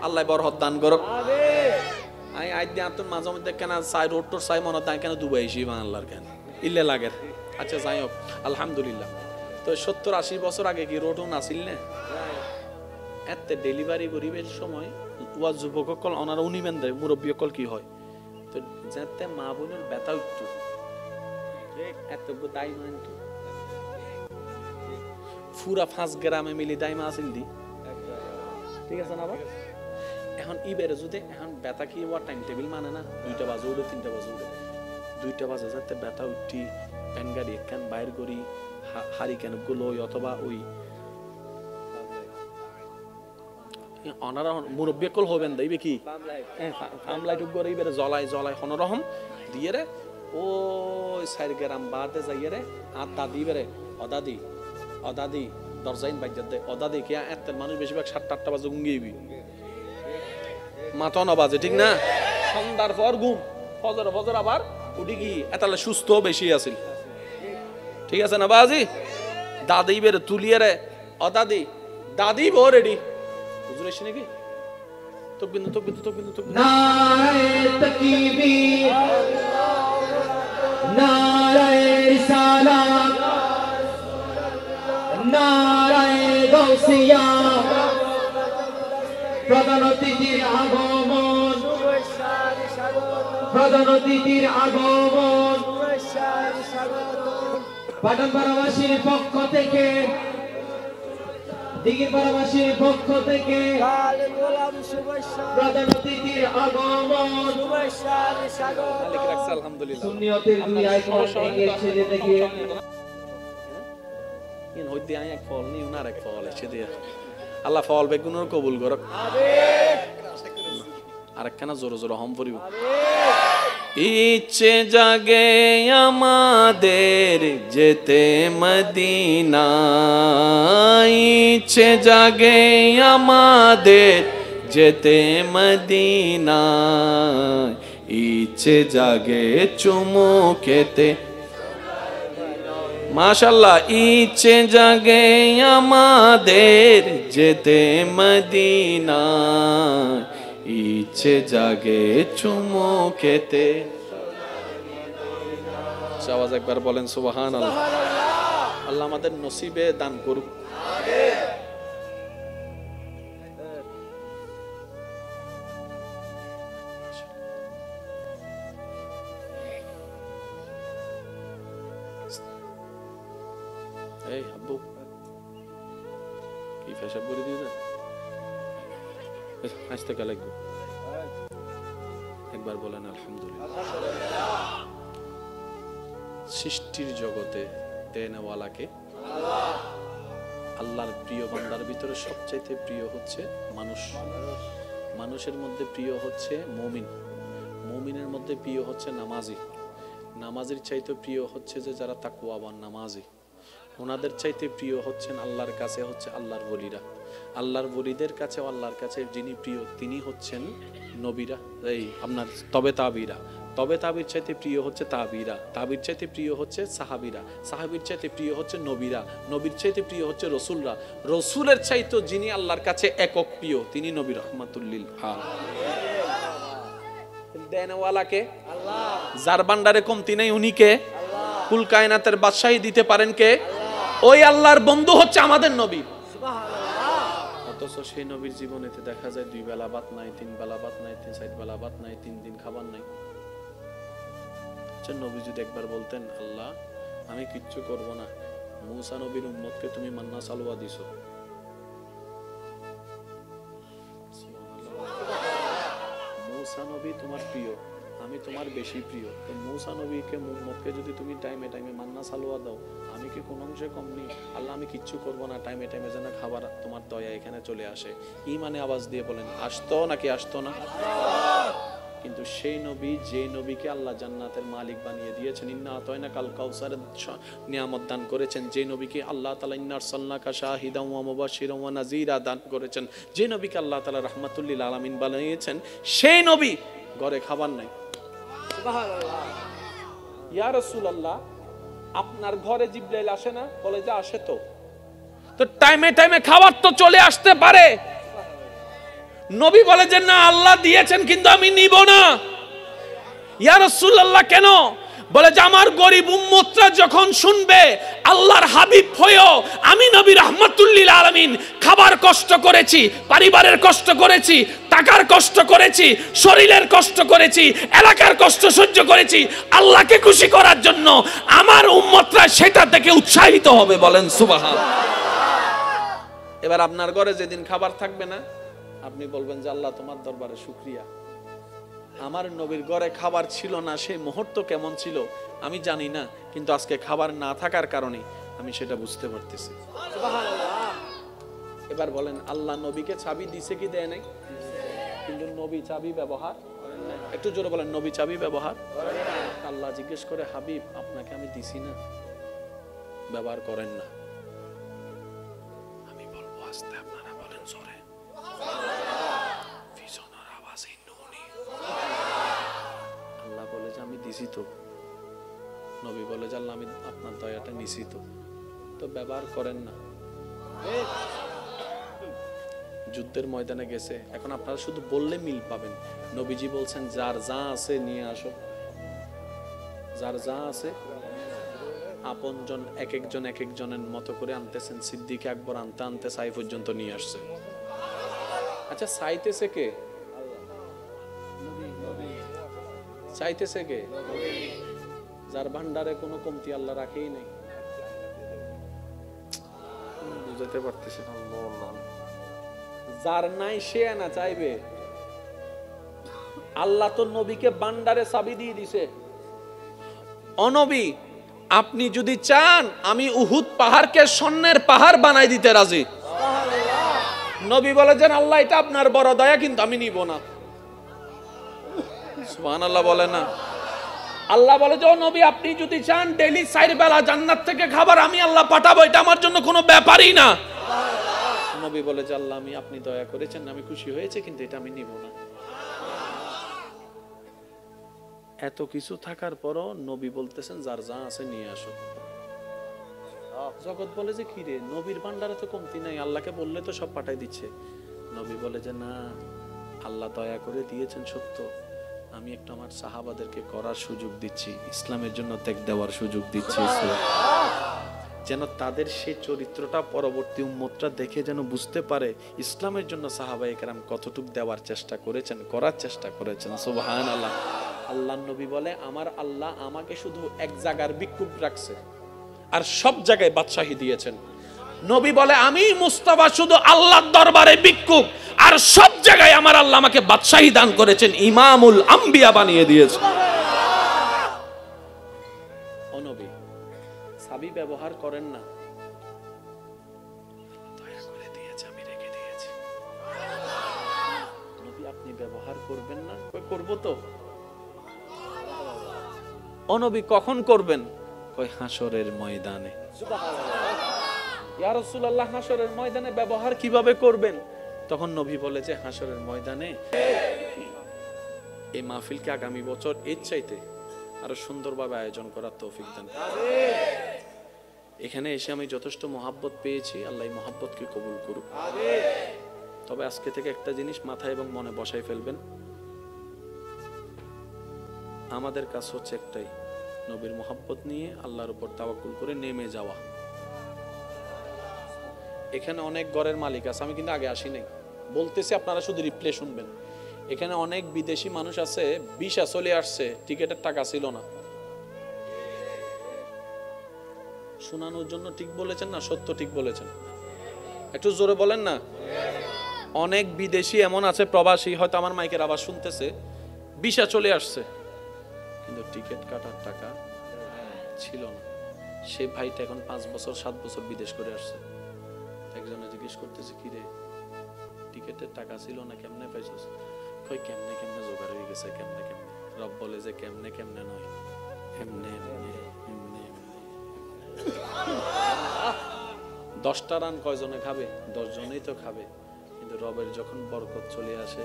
আল্লাহ বরকত দান কর আই আজ দিন আতন মাঝে মধ্যে কেন সাই রোড টোর সাই মনে তাই কেন দুবাই এসি বাংলার কেন ইল্লে লাগে আচ্ছা যাই হোক আলহামদুলিল্লাহ তো 70-80 বছর আগে কি রোডও নাছিল না এত ডেলিভারি করিবের সময় ওয়া যুবক কল ওনারা উনিবেন দেয় মুরব্বী কল কি হয় তো যাতে মা বোনের ব্যথা উঠতো এত দায় মানতো পুরা 5 গ্রামে মিলি দায় মা আসিল দি ঠিক আছে না বাবা এখন ইবেরে যদি এখন ব্যথা কি ওয়া টাইম টেবিল মানে না 2টা বাজে উঠে 3টা বাজে উঠে 2টা বাজে যাতে ব্যথা উঠি প্যান গাড়ি একখান বাইর করি হারি কেন গুলো অথবা ওই অনারা মুরব্বী কল হবেন দাইবে কি ফার্ম লাইট করে ইবেরে জ্বলাই হনরহম দিয়ে রে ওই 4 গ্রাম বাদে যাইয়ে রে আর দাদি বেরে অদাদি দরজাইন বাইজাত দে অদাদি কি এত মানুষ বেশিরভাগ 7-8টা বাজে ঘুমিয়েবি মাথা না বাজে ঠিক না সন্ধ্যার পর ঘুম ফজর আবার উঠি কি এতালে সুস্থ বেশি আছিল ঠিক আছে না বাজি দাদি বেরে তুলিয়ে রে দাদি বো রেডি হুজুর এসে নাকি তকবীর নারায়ে তাকবীর নারায়ে রিসালাত নারায়ে গাউসিয়া প্রধান অতিথির আগমন পাটনপাড়াবাসীর পক্ষ থেকে দিঘিপাড়াবাসীর পক্ষ থেকে প্রধান অতিথির আগমন আলহামদুলিল্লাহ সুন্নিয়তের দুই আইকন এগিয়ে ছেড়ে দেখে ইন হইতে আই এক ফল নি উনার এক ফল এসে দিয়া আল্লাহ ফল বেগুনের কবুল করক আরেকখানা জোরে হম পড়িব ইচ্ছে জাগে আমাদের যেতে মদিনা ইচ্ছে জাগে আমাদের যেতে মদিনা ইচ্ছে জাগে চুমু খেতে মাশাআল্লাহ ইচ্ছে জাগে আমাদের যেতে মদিনা ইচ্ছে জাগে চুমু খেতে আওয়াজ একবার বলেন সুবহানাল্লাহ আল্লাহ আমাদের নসিবে দান করুক এই আব্বু কি পেশাব করে দিয়েছে হাসতে কে লাগবে একবার বলেন আলহামদুলিল্লাহ সৃষ্টির জগতে দেনওয়ালাকে আল্লাহর প্রিয় বান্দার ভিতরে সবচাইতে প্রিয় হচ্ছে মানুষের মধ্যে প্রিয় হচ্ছে মুমিনের মধ্যে প্রিয় হচ্ছে নামাজির চাইতে প্রিয় হচ্ছে যে যারা তাকওয়াবান নামাজি ওনাদের চাইতে প্রিয় হচ্ছেন আল্লাহর কাছে হচ্ছে আল্লাহর আল্লাহর ওলিদের কাছে আল্লাহর কাছে যিনি প্রিয় তিনি হচ্ছেন নবীরা এই আপনার তবে তাবির চাইতে প্রিয় হচ্ছে তাবির চাইতে প্রিয় হচ্ছে সাহাবীর চাইতে প্রিয় হচ্ছে নবীর চাইতে প্রিয় হচ্ছে রসুলের চাইতে যিনি আল্লাহর কাছে একক প্রিয় তিনি নবী রাহমাতুল লিল আলামিন দেনওয়ালাকে আল্লাহ যার ভান্ডারে কমতি নাই উনি কে কুল কায়নাতের বাদশাহী দিতে পারেন কে ওই আল্লাহর বন্ধু হচ্ছে আমাদের নবী সুবহানাল্লাহ অথচ সেই নবীর জীবনেতে দেখা যায় 2 বেলা ভাত নাই 3 বেলা ভাত নাই 4 বেলা ভাত নাই 3 দিন খাবার নাই আচ্ছা নবী যদি একবার বলতেন আল্লাহ আমি কিচ্ছু করব না মুসা নবীর উম্মতকে তুমি মান্না সালওয়া দিছো সুবহানাল্লাহ মুসা নবী তোমার প্রিয় আমি তোমার বেশি প্রিয়। তো মূসা নবীকে মুহাম্মদকে যদি তুমি টাইমে টাইমে মান্না সালোয়া দাও, আমি কি কোন অংশে কম নেই? আল্লাহ আমি কিচ্ছু করব না, টাইমে টাইমে যেন খাবার তোমার দয়া এখানে চলে আসে। ইমানে আওয়াজ দিয়ে বলেন আসতো নাকি আসতো না? কিন্তু সেই নবী, যে নবীকে আল্লাহ জান্নাতের মালিক বানিয়ে দিয়েছেন, ইন্না আতাইনা কাল কাউসারের নিয়ামত দান করেছেন, যে নবীকে আল্লাহ তাআলা ইন্না আরসালনাকা শাহিদান ওয়া মুবাশশিরান ওয়া নাযীরা দান করেছেন, যে নবীকে আল্লাহ তাআলা রাহমাতুল লিল আলামিন বানিয়েছেন, সেই নবী ঘরে খাবার নাই। সুবহানাল্লাহ। ইয়া রাসূলুল্লাহ, আপনার ঘরে জিবরাইল আসে না? বলে যে আসে। তো টাইমে টাইমে খাবার তো চলে আসতে পারে। নবী বলে যে না, আল্লাহ দিয়েছেন কিন্তু আমি নিব না। ইয়া রাসূলুল্লাহ কেন? বলে যে আমার গরিব উম্মতরা যখন শুনবে আল্লাহর হাবিব হয়েও আমি নবী রাহমাতুল লিল আলামিন খাবার কষ্ট করেছি, পরিবারের কষ্ট করেছি, টাকার কষ্ট করেছি, শরীরের কষ্ট করেছি, এলাকার কষ্ট সহ্য করেছি, আল্লাহকে খুশি করার জন্য, আমার উম্মতরা সেটা থেকে উৎসাহিত হবে। বলেন সুবহানাল্লাহ। এবার আপনার ঘরে যেদিন খাবার থাকবে না, আপনি বলবেন যে আল্লাহ তোমার দরবারে শুকরিয়া, আমার নবীর ঘরে খাবার ছিল না, সেই মুহূর্ত কেমন ছিল আমি জানি না, কিন্তু আজকে খাবার না থাকার কারণে আমি সেটা বুঝতে পারতেছি। সুবহানাল্লাহ। এবার বলেন আল্লাহ নবীকে চাবি দিছে কি দেয় নাই? কিন্তু নবী চাবি ব্যবহার করেন না। একটু জোরে বলেন, নবী চাবি ব্যবহার করেন না। আল্লাহ জিজ্ঞেস করে হাবিব আপনাকে আমি দিছি না, ব্যবহার করেন না। আমি বলবো আস্তে, আপনারা বলেন জোরে। আল্লাহ বলে যে আমি দিছি তো। নবী বলে যে আল্লাহ আমি আপনার দয়াটা নিছি তো ব্যবহার করেন না। যুদ্ধের ময়দানে গেছে, এখন আপনারা শুধু বললে মিল পাবেন। নবীজি বলছেন যার যা আছে নিয়ে আসো, যার যা আছে। আপনজন এক একজনের মতো করে আনতেছেন। সিদ্দিক আকবর আনতে আনতে সাই পর্যন্ত নিয়ে আসছে। আচ্ছা চাইতেছে কে? চাইতেছে কে? যার ভান্ডারে কোনো কমতি আল্লাহ রাখেই নাই। বুঝাতে পারতেছি না। যার নাই সে না চাইবে। আল্লাহ তো নবীকে ভান্ডারে চাবি দিয়ে দিছে। অনবী, আপনি যদি চান আমি উহুদ পাহাড়কে স্বর্ণের পাহাড় বানাই দিতে রাজি। নবী বলে যে আল্লাহ এটা আপনার বড় দয়া, কিন্তু আমি নিব না। সুবহানাল্লাহ বলে না? আল্লাহ বলে যে ও নবী আপনি যদি চান ডেইলি 4 বেলা জান্নাত থেকে খাবার আমি আল্লাহ পাঠাবো, এটা আমার জন্য কোনো ব্যাপারই না। নবী বলে যে আল্লাহ আমি, আপনি দয়া করেছেন, আমি খুশি হয়েছে, কিন্তু এটা আমি নিব না। এত কিছু থাকার পরও নবী বলতেছেন যার যা আছে নিয়ে আসো। জগৎ বলে যে কি রে, নবীর ভান্ডারে তো কমতি নাই, আল্লাহকে বললে তো সব পাঠাই দিচ্ছে। নবী বলে যে না, আল্লাহ দয়া করে দিয়েছেন সত্য, আমি একটু আমার সাহাবাদেরকে করার সুযোগ দিচ্ছি, ইসলামের জন্য ত্যাগ দেওয়ার সুযোগ দিচ্ছি, যেন তাদের সেই চরিত্রটা পরবর্তী উম্মতরা দেখে যেন বুঝতে পারে ইসলামের জন্য সাহাবায়ে কেরাম কতটুকু দেওয়ার চেষ্টা করেছেন, করার চেষ্টা করেছেন। সুবহানাল্লাহ। আল্লাহর নবী বলে আমার আল্লাহ আমাকে শুধু এক জায়গার ভিক্ষুক রাখছে আর সব জায়গায় বাদশাহী দিয়েছেন। নবী বলে আমি মুস্তাফা শুধু আল্লাহর দরবারে ভিক্ষুক আর সব জায়গায় আমার আল্লাহ আমাকে বাদশাহী দান করেছেন, ইমামুল আম্বিয়া বানিয়ে দিয়েছেন। ও নবী, চাবি ব্যবহার করেন না, দয়া করে দিয়েছে, আমি রেখে দিয়েছি। নবী আপনি ব্যবহার করবেন না? করব তো। ও নবী কখন করবেন? কই হাসরের ময়দানে। ইয়া রাসূলুল্লাহ হাসরের ময়দানে ব্যবহার কিভাবে করবেন? তখন নবী বলে যে হাসরের ময়দানে এই মাহফিলকে আগামী বছর এর চাইতে আরো সুন্দরভাবে আয়োজন করার তৌফিক দান। এখানে এসে আমি যথেষ্ট মহাব্বত পেয়েছি, আল্লাহ এই মহাব্বতকে কবুল করুক। তবে আজকে থেকে একটা জিনিস মাথায় এবং মনে বসাই ফেলবেন, আমাদের কাজ হচ্ছে একটাই, নবীর মহাব্বত নিয়ে আল্লাহর উপর তাওয়াক্কুল করে নেমে যাওয়া। এখানে অনেক ঘরের মালিক আছে, আমি কিন্তু আগে আসি নাই, বলতেছি আপনারা শুধু রিপ্লে শুনবেন। এখানে অনেক বিদেশি মানুষ আছে, ভিসা চলে আসছে, টিকেটের টাকা ছিল না। শোনানোর জন্য ঠিক বলেছেন না? সত্য ঠিক বলেছেন? একটু জোরে বলেন না। অনেক বিদেশি এমন আছে, প্রবাসী, হয়তো আমার মাইকের আওয়াজ শুনতেছে, ভিসা চলে আসছে, কিন্তু টিকিট কাটার টাকা ছিল না। সে ভাইটা এখন 5 বছর 7 বছর বিদেশ করে আসছে। একজনে জিজ্ঞেস করতেছে, কি রে টিকিটের টাকা ছিল না, কেমনে পাইছস? কই কেমনে কেমনে জোগাড় হয়ে গেছে, কেমনে কেমনে। রব বলে যে কেমনে কেমনে নয়, এমনে এমনে এমনে এমনে। 10টা রান কয়জনে খাবে? 10 জনেই তো খাবে। কিন্তু রবের যখন বরকত চলে আসে,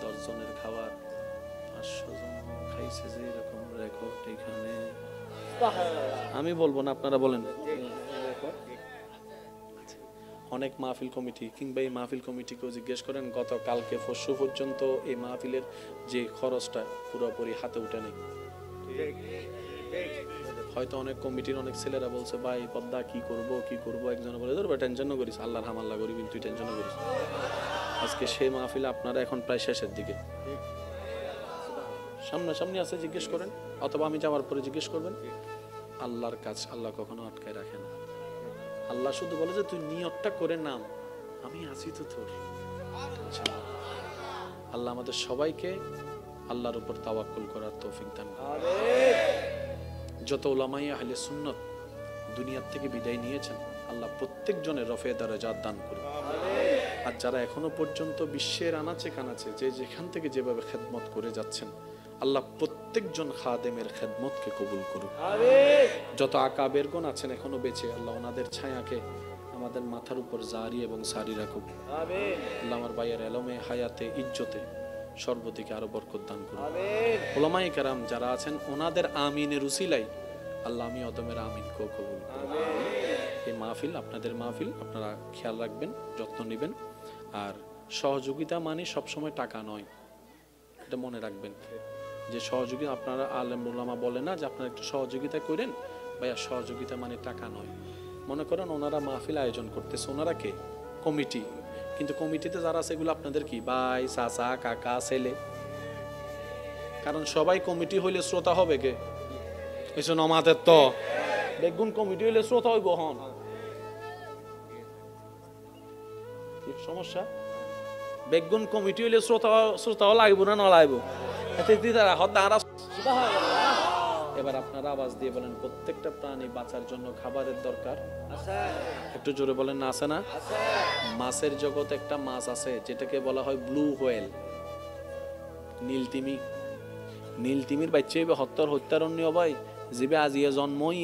10 জনের খাবার 500 জন খাইছে, যে এরকম রেকর্ড এখানে আমি বলবো না, আপনারা বলেন। অনেক মাহফিল কমিটি কিংবা এই মাহফিল কমিটিকেও জিজ্ঞেস করেন, গতকালকে পরশু পর্যন্ত এই মাহফিলের যে খরচটা পুরোপুরি হাতে উঠে নেই। হয়তো অনেক কমিটির অনেক ছেলেরা বলছে, ভাই পদ্মা কি করব কি করব। একজনে বলে, ধরবে টেনশন করিস, আল্লাহর হামাল্লা করিবি, তুই টেনশন করিস। আজকে সেই মাহফিলে আপনারা এখন প্রায় শেষের দিকে, সামনাসামনি আছে, জিজ্ঞেস করেন, অথবা আমি যাওয়ার পরে জিজ্ঞেস করবেন। আল্লাহর কাজ আল্লাহ কখনো আটকায় রাখে না। আল্লাহ শুধু বলে যে তুই নিয়তটা করে নাম, আমি আছি তো তোর। আল্লাহ আমাদের সবাইকে আল্লাহর উপর তাওয়াক্কুল করার তৌফিক দান করুন। যত উলামায়ে আহলে সুন্নাত দুনিয়ার থেকে বিদায় নিয়েছেন, আল্লাহ প্রত্যেকজনের রফে দারাজাত দান করুন। আর যারা এখনো পর্যন্ত বিশ্বের আনাচে কানাচে যে যেখান থেকে যেভাবে খেদমত করে যাচ্ছেন, আল্লাহ প্রত্যেকজন খাদেমের খেদমতকে কবুল করুন। যত আকাবেরগণ আছেন এখনো বেঁচে, আল্লাহ ওনাদের ছায়াকে আমাদের মাথার উপর জারি এবং সারি রাখুক। আল্লাহ আমার ভাইয়ের এলমে হায়াতে ইজ্জতে সর্বদিকে আরো বরকত দান করুন। উলামায়ে কেরাম যারা আছেন ওনাদের আমিনের উসিলায় আল্লাহ আমি অদমের আমিনকেও কবুল করুন। এই মাহফিল আপনাদের মাহফিল, আপনারা খেয়াল রাখবেন, যত্ন নেবেন। আর সহযোগিতা মানে সবসময় টাকা নয়, এটা মনে রাখবেন। যে সহযোগিতা আপনারা আলেম উলামা বলে না যে আপনারা একটু সহযোগিতা করেন, ভাইয়া সহযোগিতা মানে টাকা নয়। মনে করেন ওনারা মাহফিল আয়োজন করতেছে, ওনারা কে? কমিটি। কিন্তু কমিটিতে যারা আছে এগুলো আপনাদের কি ভাই, চাচা, কাকা, ছেলে। কারণ সবাই কমিটি হইলে শ্রোতা হবে কে? এসে নমাতের তো বেগুন কমিটি হইলে শ্রোতা হইব। হন সমস্যা, বেগুন কমিটি হইলে শ্রোতাও লাগবো না, না লাগবো। এবার আপনারা আওয়াজ দিয়ে বলেন, প্রত্যেকটা প্রাণী বাঁচার জন্য খাবারের দরকার। একটু জোরে বলেন, না আছে না? মাছের জগতে একটা মাছ আছে যেটাকে বলা হয় ব্লু হোয়েল, নীলতিমি। নীলতিমির বাচ্চা এবার হত্যারণ্য ভাই, জিবে আজিয়ে জন্মই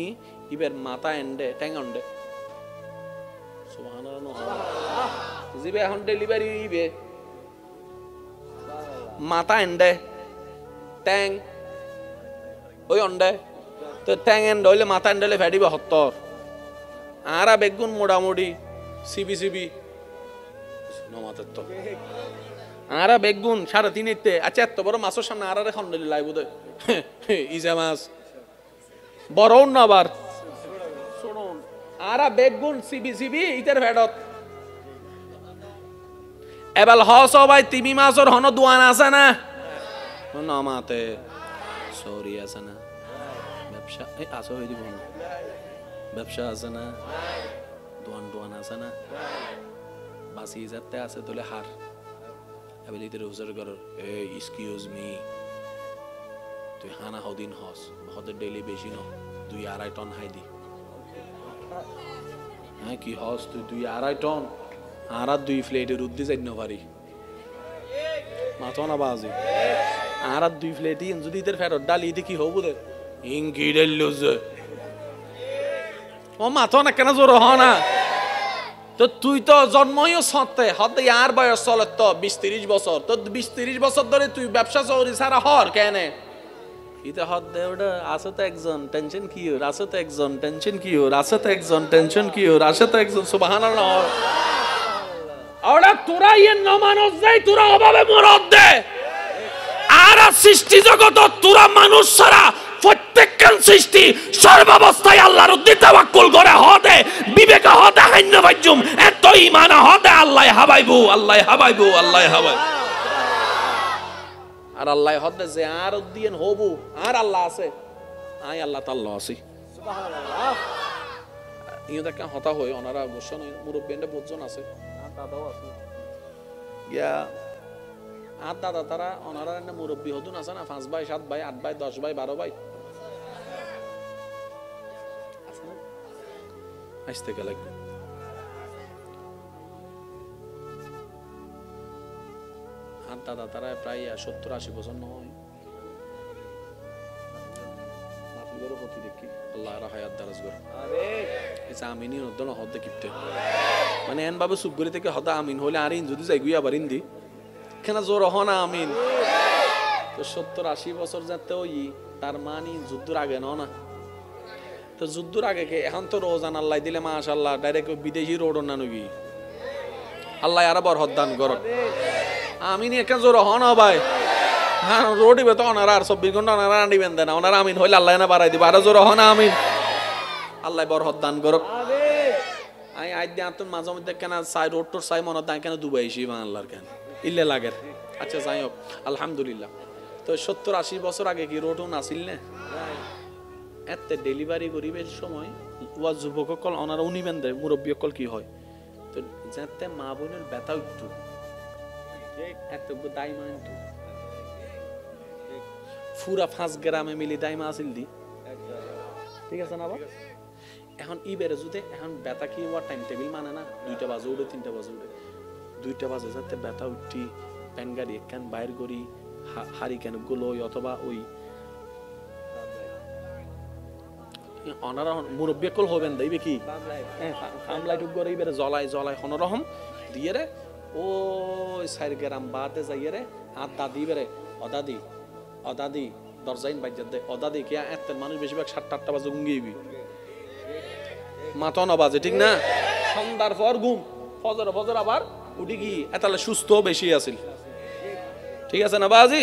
ইবের মাথা এন্ডে ট্যাং অন্ডে, জিবে এখন ডেলিভারি ইবে মাথা এন্ডে ট্যাং ওই অন্ডে, তো ট্যাং এন্ড হইলে মাথা এন্ডলে ফেডিবে হত্তর। আরা বেগুন মোটামুটি সিবি সিবি নমাতের তো আরা বেগুন 3.5 আচ্ছা, এত বড় মাছের সামনে আরা রে খন্ডলি লাইব দে ইজা মাছ বড় না আবার শুনুন, আরা বেগুন সিবি সিবি ইতের ফেডত এবাল হস ভাই। তিমি মাছর হন দোয়ান আছে না? নমাতে সরি আছে না? ব্যবসা এই আসো হয়ে দিব, ব্যবসা আছে না? দোয়ান দোয়ান আছে না? বাসি যাতে আছে তোলে হার এবার ইতের হুজুর কর, এই এক্সকিউজ মি, তুই হানা হদিন হস হদের ডেইলি বেশি ন 2-2.5 টন হাই দি। হ্যাঁ কি হস তুই 2-2.5 টন? আর 2 প্লেটের উদ্দি যাই না পারি মাথা না বাজি। আর 2 প্লেটই যদি ইতের ফেরত ডালি ইতে কি হবো দে ইংকি ডাইল যে ও মাথা না কেন জোর হ না। তো তুই তো জন্মই সত্তে হতে আর বয়স চলে তো 20-30 বছর, তো 20-30 বছর ধরে তুই ব্যবসা চৌরি সারা হর কেন ইতে হদ দে? ওটা আছে তো একজন, টেনশন কি ওর? আছে তো একজন, টেনশন কি ওর? আছে তো একজন, টেনশন কি ওর? আছে তো একজন। সুবহানাল্লাহ। ওরা তোরা ইয়ে নমানস যাই, তোরা অভাবে মরদ দে। আর সৃষ্টি জগত তোরা মানুষ ছাড়া প্রত্যেকজন সৃষ্টি সর্বাবস্থায় আল্লাহর উদ্দি তাওয়াক্কুল করে হদে বিবেক হদে হাইন্য বাজুম এত ঈমান হদে আল্লাহ হাবাইবু, আল্লাহ হাবাইবু, আল্লাহ হাবাই। আর আল্লাহ হদে যে আর উদ্দিন হবু আর আল্লাহ আছে, আই আল্লাহ তাআলা আছি। সুবহানাল্লাহ। ইও দেখা হতা হয় ওনারা অবশ্য মুরব্বিনরা বহুজন আছে, দাদাও আছে। ইয়া আর দাদা তারা ওনারা মুরব্বী হতুন আছে না 5 ভাই 7 ভাই 8 ভাই 10 ভাই 12 ভাই আছে না আসতে গেলে আর দাদা তারা প্রায় 70-80 বছর নয় মাফিলেরও প্রতি দেখি আল্লাহ রাহায়াত দারাজ গর আমিন আমিনই নদন হদ্দে কিপতে মানে এন ভাবে সুগরি থেকে হদা আমিন হলে আর ইন যদি যাই গুই আবার ইন্দি কেন জোর হন আমিন তো 70-80 বছর যাতে ওই তার মানি যুদ্ধর আগে না তো যুদ্ধর আগে কে এখন তো রোজান আল্লাহ দিলে মাশাআল্লাহ ডাইরেক্ট বিদেশি রোড না নবি আল্লাহ আর বরকত দান করুন আমিন একা জোর হন ভাই হ্যাঁ রোডি বে তো ওনারা আর 24 ঘন্টা ওনারা আনিবেন দেন ওনারা আমিন হইলে আল্লাহ না বাড়াই দিব আর জোর হন আমিন আল্লাহ বরকত দান করুক আই আই দি আতন মাঝে মধ্যে কেন সাই রোড টোর সাই মনে দান কেন দুবাইছি মান আল্লাহর কেন ইল্লে লাগে আচ্ছা যাই হোক আলহামদুলিল্লাহ তো 70-80 বছর আগে কি রোডও নাছিল না এত ডেলিভারি করিবের সময় ওয়া যুবক কল ওনারা উনিবেন দেয় মুরব্বী কল কি হয় তো যাতে মা বোনের ব্যথা উঠতো এত দাইমা কিন্তু পুরা 5 গ্রামে মিলি দাইমা আসিল দি ঠিক আছে না বাবা এখন ইবেরে যদি এখন ব্যথা কি ওয়া টাইম টেবিল মানে না 2টা বাজে উঠে 3টা বাজে উঠে 2টা বাজে যাতে ব্যথা উঠি প্যান গাড়ি একখান বাইর করি হারি কেন গুলো অথবা ওই অনারা মুরব্বী কল হবেন দেবে কি ফার্মলাইট উপরে ইবেরে জ্বলাই হনরহম দিয়ে রে ও 4 গ্রাম বাদে যাইয়ে রে আর দাদি বেরে অদাদি দরজাইন বাইজাত দে অদাদি কি এত মানুষ বেশিরভাগ 7-8টা বাজে ঘুমিয়েবি মাথা না বাজে ঠিক না সন্ধ্যার পর ঘুম ফজর আবার উঠি কি এতালে সুস্থ বেশি আছিল ঠিক আছে না বাজি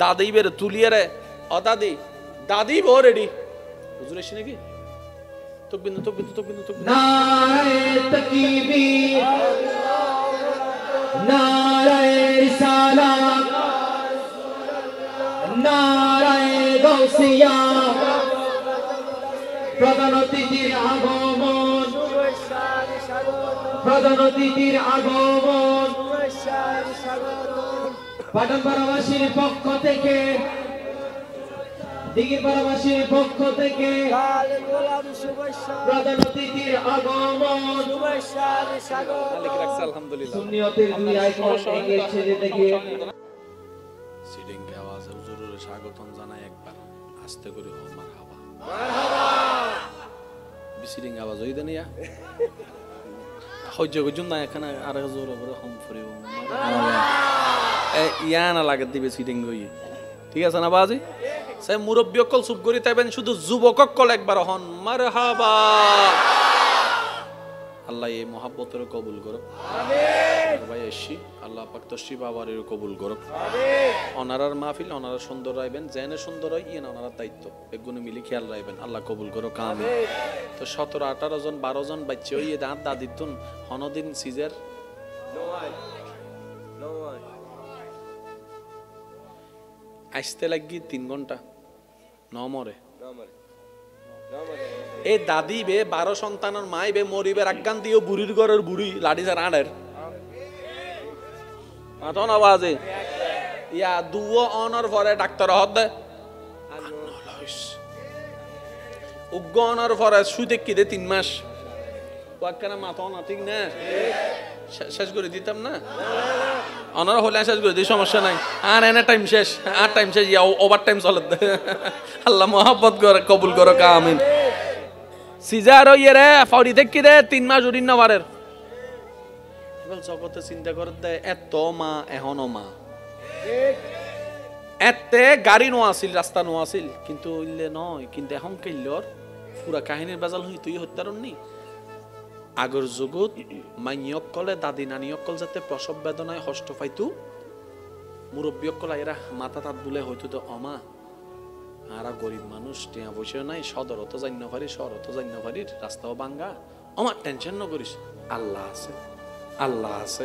দাদি বেরে তুলিয়ে রে দাদি বো রেডি হুজুর এসে নাকি তকবিন নারে তাকবীর নারে রিসালাত নারে গাউসিয়া প্রধান অতিথির আগমন পাটনপাড়াবাসীর পক্ষ থেকে দিঘিপাড়াবাসীর পক্ষ থেকে প্রধান অতিথির আগমন সুন্নিয়তের 2 আইকন এগিয়ে ছেড়ে দেখে সিডিং কে আওয়াজে হুজুরের স্বাগতম জানাই একবার আস্তে করে ও মারহাবা বিসিডিং আওয়াজ হই দেন ইয়া হজ্জ গজুন না এখানে আর জোর করে হম ফরিও ইয়া না লাগে দিবে সিডিং গই ঠিক আছে না বাজি সে মুরব্বী কল চুপ করি তাইবেন শুধু যুবক কল একবার হন মারহাবা আল্লাহ এই মহব্বতের কবুল করো আমিন ভাই এসি আল্লাহ পাক তশরিফ আবারের কবুল করো আমিন ওনারার মাহফিল ওনারা সুন্দর রাখবেন জেনে সুন্দর হয় ইয়ে ওনারার দায়িত্ব একগুণ মিলি খেয়াল রাখবেন আল্লাহ কবুল করো আমিন তো 17-18 জন 12 জন বাচ্চা হইয়ে দাঁত দাদিতুন হনদিন সিজার আসতে লাগি 3 ঘন্টা নমরে এই দাদি বে 12 সন্তানের মাই বে মরিবের আজ্ঞান দিও বুড়ির ঘরের বুড়ি লাঠি ছাড় আড়ের মাথন আওয়াজে ইয়া দুও অনর পরে ডাক্তার হদ উগ্র অনর পরে শুতে কি দে 3 মাস ওয়াক্কানা মাথন ঠিক না শেষ করে দিতাম না অনার হলে শেষ করে দিই সমস্যা নাই আর এনে টাইম শেষ আর টাইম শেষ ইয়া ওভার টাইম চলে আল্লাহ মহব্বত করে কবুল করো আমিন সিজার ইয়ে রে ফাউরি দেখি রে 3 মাস উড়িন না পারের এবার জগতে চিন্তা করে দে এত মা এখনো মা এতে গাড়ি নো আসিল রাস্তা নো আসিল কিন্তু ইল্লে নয় কিন্তু এখন কইলর পুরা কাহিনীর বাজাল হই তুই হত্যারন নি আগর জগৎ মাইয়ক কলে দাদি নানিয়ক কল যাতে প্রসব বেদনায় কষ্ট পাইতো মুরব্বিয়ক কল এরা মাথা তাত বলে হয়তো তো অমা আরা গরিব মানুষ টিয়া বসে নাই সদরত জান্য পারি শহরত জান্য পারি রাস্তাও ভাঙ্গা আমার টেনশন ন করিস আল্লাহ আছে আল্লাহ আছে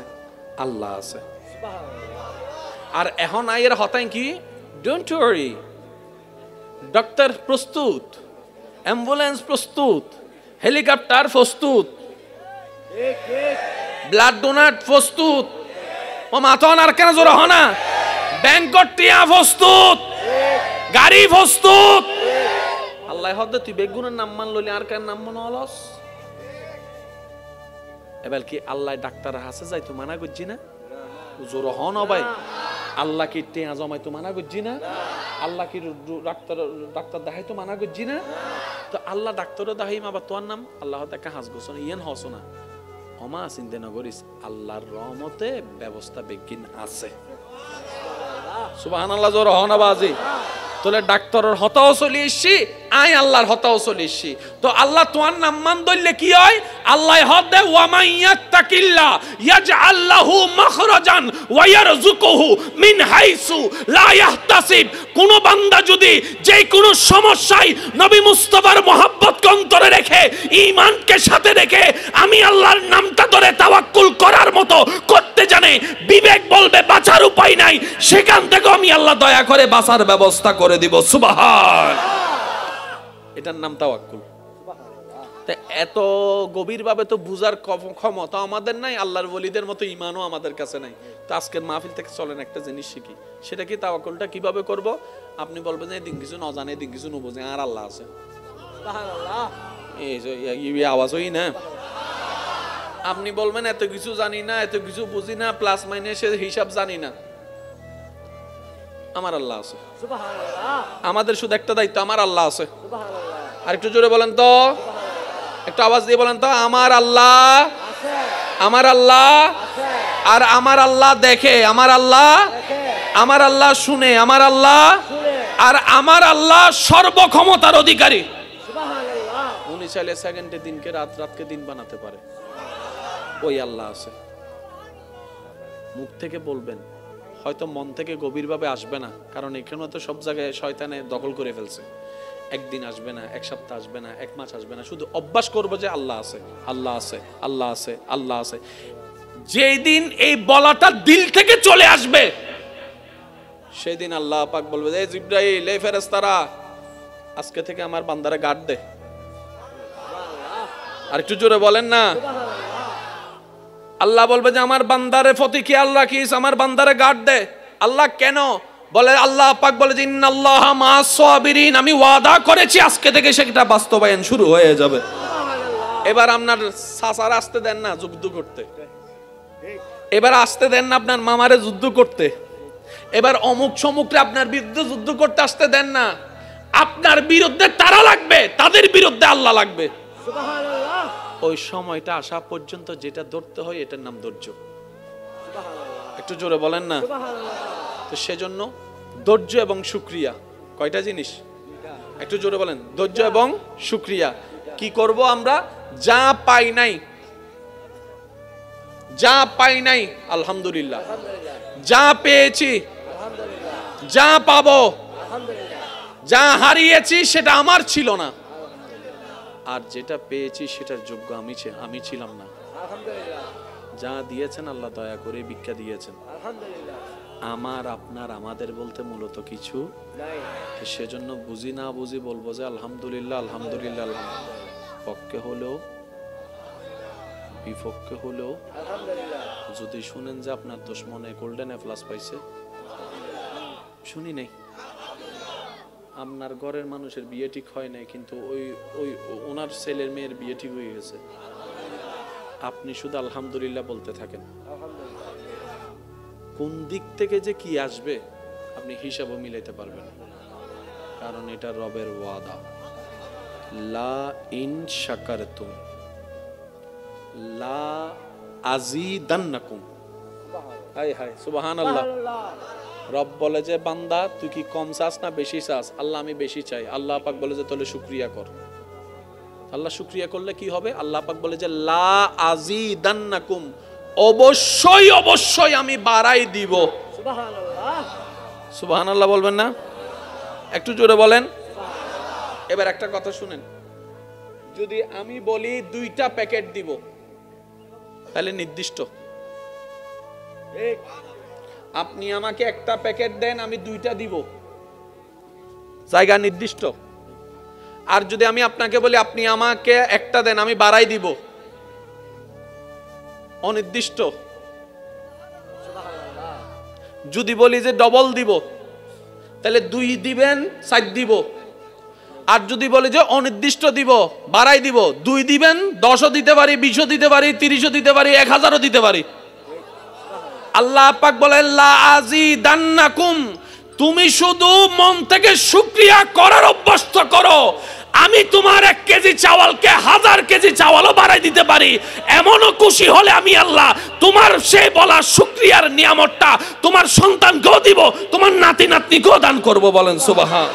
আল্লাহ আছে আর এখন আইয়ের হতাই কি ডোন্ট ওয়ারি ডক্টর প্রস্তুত অ্যাম্বুলেন্স প্রস্তুত হেলিকপ্টার প্রস্তুত ব্লাড ডোনার প্রস্তুত ও মাতন আর কেন জোর হনা ব্যাংকট টিয়া প্রস্তুত গাড়ি প্রস্তুত আল্লাহ হদে তুই বেগুনের নাম মান লইলি আর কেন নাম মনে হলস এবার কি আল্লাহ ডাক্তার হাসে যাই তো মানা করছি না জোর হন ভাই আল্লাহ কি টিয়া জমাই তো মানা করছি না আল্লাহ কি ডাক্তার দেখাই তো মানা করছি না তো আল্লাহ ডাক্তারও দেখাই আবার তোর নাম আল্লাহ দেখা হাস গোছ না ইয়েন হস না অমা চিন্তা না করিস আল্লাহর রহমতে ব্যবস্থা বিজ্ঞান আছে সুবহানাল্লাহ জোর হন বাজি তোলে ডাক্তারের হতাও চলে এসছি আই আল্লাহর হতাও চলে এসছি তো আল্লাহ তোমার নাম মান ধরলে কি হয় আল্লাহ হদে ওয়া মাইয়াত্তাকিল্লাহ ইয়াজআল লাহু মাখরাজান ওয়া ইয়ারযুকুহু মিন হাইসু লা ইয়াহতাসিব কোন বান্দা যদি যে কোন সমস্যায় নবী মুস্তাফার মহব্বতকে অন্তরে রেখে ঈমানকে সাথে রেখে আমি আল্লাহর নামটা ধরে তাওয়াক্কুল করার মতো করতে জানে বিবেক বলবে বাঁচার উপায় নাই সেখান থেকে আমি আল্লাহ দয়া করে বাঁচার ব্যবস্থা করে দিব সুবহান এটার নাম তাওয়াক্কুল এত গভীর ভাবে তো বুঝার ক্ষমতা আমাদের নাই আল্লাহর ওলিদের মতো ঈমানও আমাদের কাছে নাই তো আজকের মাহফিল থেকে চলেন একটা জিনিস শিখি সেটা কি তাওয়াক্কুলটা কিভাবে করব আপনি বলবেন যে দিন কিছু না জানে দিন কিছু না বোঝে আর আল্লাহ আছে সুবহানাল্লাহ এই আওয়াজ হই না আপনি বলবেন এত কিছু জানি না এত কিছু বুঝি না প্লাস মাইনাসের হিসাব জানি না আমার আল্লাহ আছে সুবহানাল্লাহ আমাদের শুধু একটা দায়িত্ব আমার আল্লাহ আছে সুবহানাল্লাহ আর একটু জোরে বলেন তো একটু আওয়াজ দিয়ে বলেন তো আমার আল্লাহ আছে আমার আল্লাহ আছে আর আমার আল্লাহ দেখে আমার আল্লাহ দেখে আমার আল্লাহ শুনে আমার আল্লাহ শুনে আর আমার আল্লাহ সর্বক্ষমতার অধিকারী সুবহানাল্লাহ উনি চাইলে সেকেন্ডে দিনকে রাত রাতকে দিন বানাতে পারে ওই আল্লাহ আছে মুখ থেকে বলবেন হয়তো মন থেকে গভীরভাবে আসবে না কারণ এখানে তো সব জায়গায় শয়তানে দখল করে ফেলছে একদিন আসবে না এক সপ্তাহ আসবে না এক মাস আসবে না শুধু অভ্যাস করব যে আল্লাহ আছে আল্লাহ আছে আল্লাহ আছে আল্লাহ আছে যেই দিন এই বলাটা দিল থেকে চলে আসবে সেই দিন আল্লাহ পাক বলবে এই জিবরাইল এই ফেরেশতারা আজকে থেকে আমার বান্দারে গার্ড দে আর একটু জোরে বলেন না আল্লাহ বলবে যে আমার বান্দারে প্রতি খেয়াল রাখিস আমার বান্দারে গার্ড দে আল্লাহ কেন বলে আল্লাহ পাক বলে যে ইন্নাল্লাহা মা'আস সাবিরিন আমি ওয়াদা করেছি আজকে থেকে সেটা বাস্তবায়ন শুরু হয়ে যাবে এবার আপনার চাচার আসতে দেন না যুদ্ধ করতে এবার আসতে দেন না আপনার মামারে যুদ্ধ করতে এবার অমুক সমুকরে আপনার বিরুদ্ধে যুদ্ধ করতে আসতে দেন না আপনার বিরুদ্ধে তারা লাগবে তাদের বিরুদ্ধে আল্লাহ লাগবে সুবহানাল্লাহ ওই সময়টা আসা পর্যন্ত যেটা ধরতে হয় এটার নাম ধৈর্য সুবহানাল্লাহ একটু জোরে বলেন না সুবহানাল্লাহ তো সেজন্য ধৈর্য এবং শুকরিয়া কয়টা জিনিস একটু জোরে বলেন ধৈর্য এবং শুকরিয়া কি করব আমরা যা পাই নাই আলহামদুলিল্লাহ যা পেয়েছি আলহামদুলিল্লাহ যা পাবো আলহামদুলিল্লাহ যা হারিয়েছি সেটা আমার ছিল না আর যেটা পেয়েছি সেটার যোগ্য আমি ছিলাম না আলহামদুলিল্লাহ যা দিয়েছেন আল্লাহ দয়া করে ভিক্ষা দিয়েছেন আলহামদুলিল্লাহ আমার আপনার আমাদের বলতে মূলত কিছু নাই সেজন্য বুঝি না বুঝি বলবো যে আলহামদুলিল্লাহ আলহামদুলিল্লাহ আলহামদুলিল্লাহ পক্ষে হলেও বিপক্ষে হলেও আলহামদুলিল্লাহ যদি শুনেন যে আপনার দুশমনে গোল্ডেন এ প্লাস পাইছে শুনি নাই আপনার ঘরের মানুষের বিয়ে ঠিক হয় নাই কিন্তু ওই ওনার ছেলের মেয়ের বিয়ে ঠিক হয়ে গেছে আপনি শুধু আলহামদুলিল্লাহ বলতে থাকেন কোন দিক থেকে যে কি আসবে আপনি হিসাবও মিলাইতে পারবেন কারণ এটা রবের ওয়াদা লা ইন শাকারতুম লা আযীদান্নাকুম হায় হায় সুবহানাল্লাহ রব বলে যে বান্দা তুই কি কম চাস না বেশি চাস আল্লাহ আমি বেশি চাই আল্লাহ পাক বলে যে তাহলে শুকরিয়া কর আল্লাহ শুকরিয়া করলে কি হবে আল্লাহ পাক বলে যে লা আযীদান্নাকুম অবশ্যই অবশ্যই আমি বাড়াই দিব সুবহানাল্লাহ সুবহানাল্লাহ বলবেন না একটু জোরে বলেন এবার একটা কথা শুনেন যদি আমি বলি 2টা প্যাকেট দিব তাহলে নির্দিষ্ট আপনি আমাকে একটা প্যাকেট দেন আমি 2টা দিব জায়গা নির্দিষ্ট আর যদি আমি আপনাকে বলি আপনি আমাকে একটা দেন আমি বাড়াই দিব অনির্দিষ্ট যদি বলি যে ডবল দিব, তাহলে 2 দিবেন 4 দিব। আর যদি বলি যে অনির্দিষ্ট দিব, বাড়াই দিব, 2 দিবেন 10ও দিতে পারি, 20ও দিতে পারি, 30ও দিতে পারি, 1000ও দিতে পারি। আল্লাহ পাক বলেন লা আজিদান্নাকুম, তুমি শুধু মন থেকে শুকরিয়া করার অভ্যস্ত করো, আমি তোমার 1 কেজি চাওয়ালকে 1000 কেজি চাওয়ালও বাড়াই দিতে পারি। এমনও খুশি হলে আমি আল্লাহ তোমার সে বলা শুকরিয়ার নিয়ামতটা তোমার সন্তানকেও দিব, তোমার নাতি নাতনিকেও দান করব। বলেন সুবহান।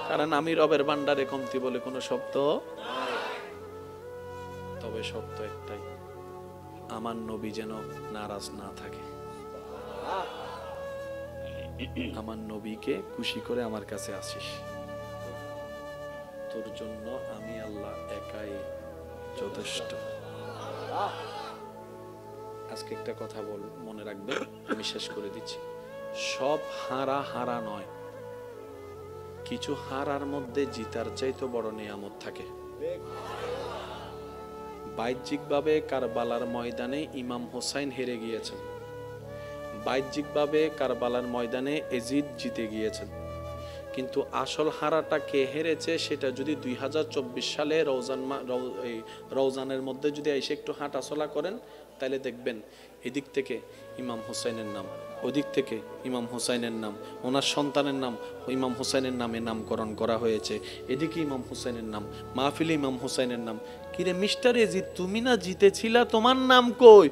কারণ আমি রবের ভান্ডারে কমতি বলে কোনো শব্দ, তবে শর্ত একটাই, আমার নবী যেন নারাজ না থাকে। আমার নবীকে খুশি করে আমার কাছে আসিস, তোর জন্য আমি আল্লাহ একাই যথেষ্ট। আজকে একটা কথা বল, মনে রাখবেন, আমি শেষ করে দিচ্ছি। সব হারা হারা নয়, কিছু হারার মধ্যে জিতার চাইতে বড় নিয়ামত থাকে। বাহ্যিকভাবে কারবালার ময়দানে ইমাম হোসাইন হেরে গিয়েছেন, বাহ্যিকভাবে কারবালার ময়দানে এজিদ জিতে গিয়েছেন, কিন্তু আসল হারাটা কে হেরেছে সেটা যদি 2024 সালে রওজানের মধ্যে যদি এসে একটু হাঁটাচলা করেন, তাহলে দেখবেন এদিক থেকে ইমাম হোসাইনের নাম, ওদিক থেকে ইমাম হোসাইনের নাম, ওনার সন্তানের নাম ইমাম হোসাইনের নামে নামকরণ করা হয়েছে, এদিকে ইমাম হোসাইনের নাম, মাহফিলে ইমাম হোসাইনের নাম। কিরে মিস্টার এজিদ, তুমি না জিতেছিলা, তোমার নাম কই?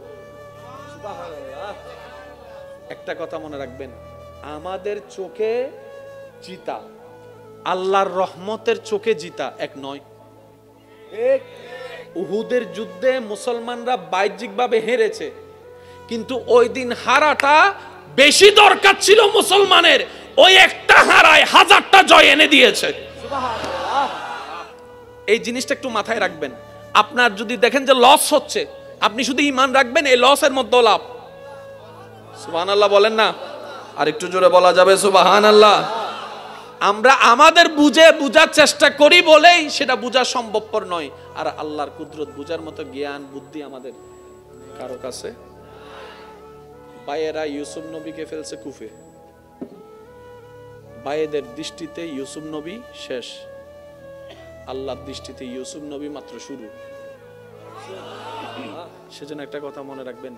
একটা কথা মনে রাখবেন, আমাদের চোখে জিতা আল্লাহর রহমতের চোখে জিতা এক নয়। উহুদের যুদ্ধে মুসলমানরা বাহ্যিকভাবে হেরেছে, কিন্তু ওই দিন হারাটা বেশি দরকার ছিল মুসলমানের, ওই একটা হারায় 1000টা জয় এনে দিয়েছে। এই জিনিসটা একটু মাথায় রাখবেন। আপনার যদি দেখেন যে লস হচ্ছে, আপনি শুধু ঈমান রাখবেন এই লসের মধ্যে লাভ। সুবহানাল্লাহ বলেন না? আর একটু জোরে বলা যাবে সুবহানাল্লাহ? আমরা আমাদের বুঝার চেষ্টা করি বলেই সেটা বোঝা সম্ভবপর নয়। আর আল্লাহর কুদরত বুঝার মতো জ্ঞান বুদ্ধি আমাদের কারো কাছে। ভাইয়েরা ইউসুফ নবীকে ফেলছে কুফে, ভাইয়েদের দৃষ্টিতে ইউসুফ নবী শেষ, আল্লাহর দৃষ্টিতে ইউসুফ নবী মাত্র শুরু। সেজন্য একটা কথা মনে রাখবেন,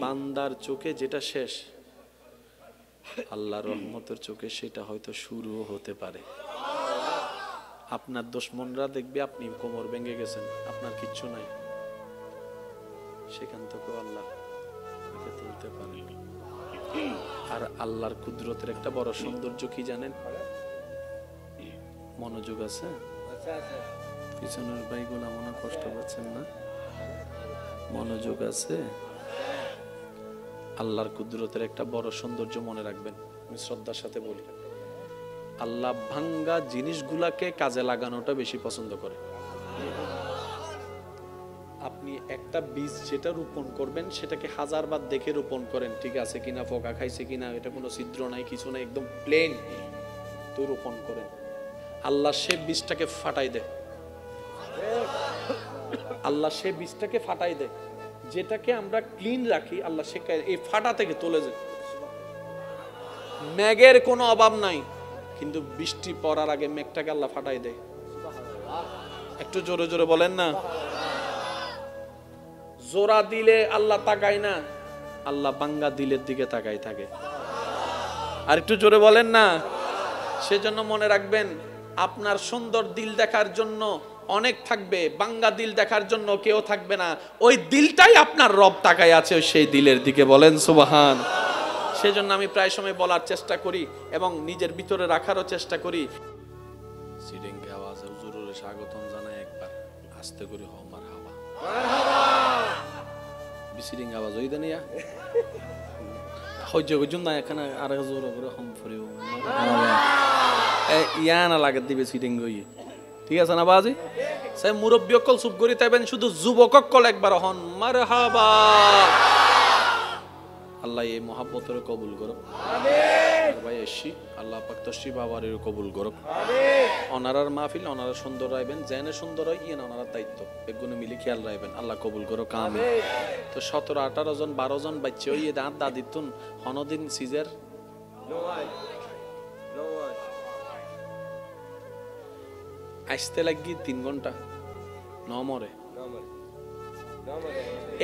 বান্দার চোখে যেটা শেষ, আল্লাহর রহমতের চোখে সেটা হয়তো শুরুও হতে পারে। আপনার দুশমনরা দেখবে আপনি কোমর ভেঙে গেছেন, আপনার কিচ্ছু নাই, সেখান থেকে আল্লাহ তুলতে পারে। আর আল্লাহর কুদরতের একটা বড় সৌন্দর্য কি জানেন? মনোযোগ আছে? পিছনের ভাইগুলো মনে কষ্ট পাচ্ছেন না? মনোযোগ আছে? আল্লাহর কুদরতের একটা বড় সৌন্দর্য মনে রাখবেন, আমি শ্রদ্ধার সাথে বলি, আল্লাহ ভাঙ্গা জিনিসগুলাকে কাজে লাগানোটা বেশি পছন্দ করে। আপনি একটা বীজ যেটা রোপণ করবেন সেটাকে 1000 বার দেখে রোপণ করেন, ঠিক আছে কিনা, পোকা খাইছে কিনা, এটা কোনো ছিদ্র নাই, কিছু নাই, একদম প্লেন, তো রোপণ করেন। আল্লাহ সে বীজটাকে ফাটাই দেয়, আল্লাহ সে বীজটাকে ফাটাই দেয়। যেটাকে আমরা ক্লিন রাখি আল্লাহ সে এই ফাটা থেকে তুলে যায়। মেঘের কোনো অভাব নাই, কিন্তু বৃষ্টি পড়ার আগে মেঘটাকে আল্লাহ ফাটাই দেয়। একটু জোরে জোরে বলেন না? জোড়া দিলে আল্লাহ তাকায় না, আল্লাহ বাঙ্গা দিলের দিকে তাকাই থাকে। আর একটু জোরে বলেন না? সেজন্য মনে রাখবেন, আপনার সুন্দর দিল দেখার জন্য অনেক থাকবে, বাঙ্গা দিল দেখার জন্য কেউ থাকবে না। ওই দিলটাই আপনার রব তাকায় আছে সেই দিলের দিকে। বলেন সুবহান। সেজন্য আমি প্রায় সময় বলার চেষ্টা করি এবং নিজের ভিতরে রাখারও চেষ্টা করি। সিডিংকে আওয়াজে হুজুরের স্বাগতম জানাই, একবার আস্তে করে হও মারহাবা। বিসিডিং আওয়াজ হই দেন ইয়া হজ্জ গজুন না এখানে আর জোর করে হম ফরিও ইয়া না লাগে দিবে সিডিং গই, ঠিক আছে না বাজি? সে মুরব্বী অকল চুপ করি তাইবেন, শুধু যুবক অকল একবার হন মারহাবা। আল্লাহ এই মহাব্বতের কবুল করো। আমিন। ভাই এসি আল্লাহ পাক তশরিফ আবারের কবুল করুক। অনারার মাহফিল অনারা সুন্দর রাখবেন, জেনে সুন্দর হয় ইয়ে অনারার দায়িত্ব একগুলো মিলে খেয়াল রাখবেন। আল্লাহ কবুল করুক আমিন। তো 17, 18 জন 12 জন বাচ্চা ওই দাঁত দাদিতুন হনদিন সিজার আসতে লাগি 3 ঘন্টা নমরে।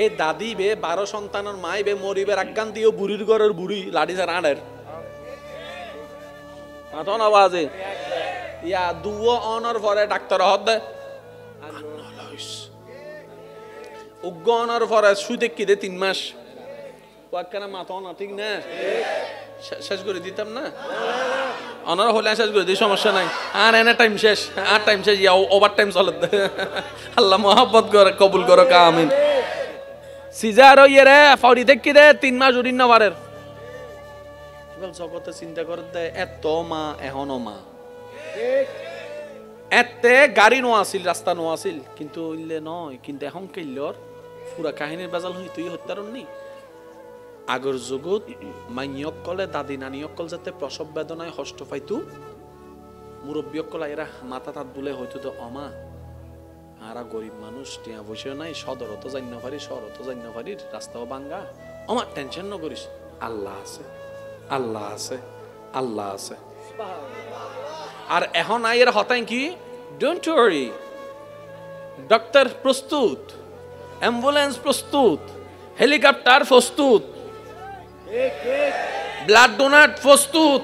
এই দাদি বে 12 সন্তানের মাই বে মরিবের আজ্ঞান দিও বুড়ির ঘরের বুড়ি লাঠি ছাড়া আড়ের মাথন আওয়াজে ইয়া দুও অনর পরে ডাক্তার হদ উগ্র অনর পরে শুতে কি দে 3 মাস ওয়াক্কানা মাথন ঠিক না শেষ করে দিতাম না অনার হলে শেষ করে দিই সমস্যা নাই। আর এনে টাইম শেষ, আর টাইম শেষ ইয়া ওভার টাইম চলে। আল্লাহ মহব্বত করে কবুল করো আমিন। সিজার ইয়ে রে ফাউরি দেখি দে 3 মাস উড়িন না বারের জগতে চিন্তা করে দে এত মা এখনো মা এতে গাড়ি নো আসিল রাস্তা নো আসিল কিন্তু ইলে নয় কিন্তু এখন কেলর পুরা কাহিনীর বাজাল হই তুই হত্যারণ নি আগর জগৎ মাইয়ক কলে দাদি নানিয়ক কল যাতে প্রসব বেদনায় কষ্ট পাইতো মুরব্বিয়ক কল এরা মাথা তাত বলে হয়তো তো অমা আরা গরিব মানুষ টিয়া বসে নাই সদরত জান্য পারি শহরত জান্য পারি রাস্তাও ভাঙ্গা অমা টেনশন ন করিস আল্লাহ আছে আল্লাহ আছে আল্লাহ আছে। আর এখন আইয়ের হতাই কি ডোন্ট ওয়ারি ডাক্তার প্রস্তুত অ্যাম্বুলেন্স প্রস্তুত হেলিকপ্টার প্রস্তুত ব্লাড ডোনার প্রস্তুত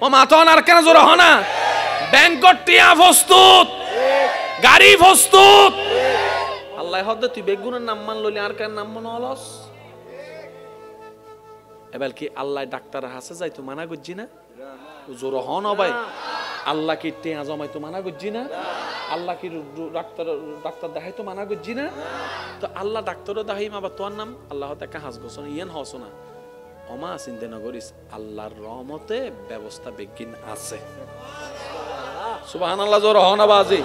ও মাথন আর কেন জোর হনা ব্যাংকট টিয়া প্রস্তুত গাড়ি প্রস্তুত আল্লাহ হদ তুই বেগুনের নাম মান লইলি আর কেন নাম মনে হলস এবার কি আল্লাহ ডাক্তার হাসে যাই তো মানা করছি না জোর হন ভাই আল্লাহ কি টিয়া জমাই তো মানা করছি না আল্লাহ কি ডাক্তার দেখাই তো মানা করছি না তো আল্লাহ ডাক্তারও দেখাই আবার তোর নাম আল্লাহ দেখা হাস গোছ ইয়েন হস না অমা চিন্তা না করিস আল্লাহর রহমতে ব্যবস্থা বিজ্ঞান আছে সুবহানাল্লাহ জোর হন বাজি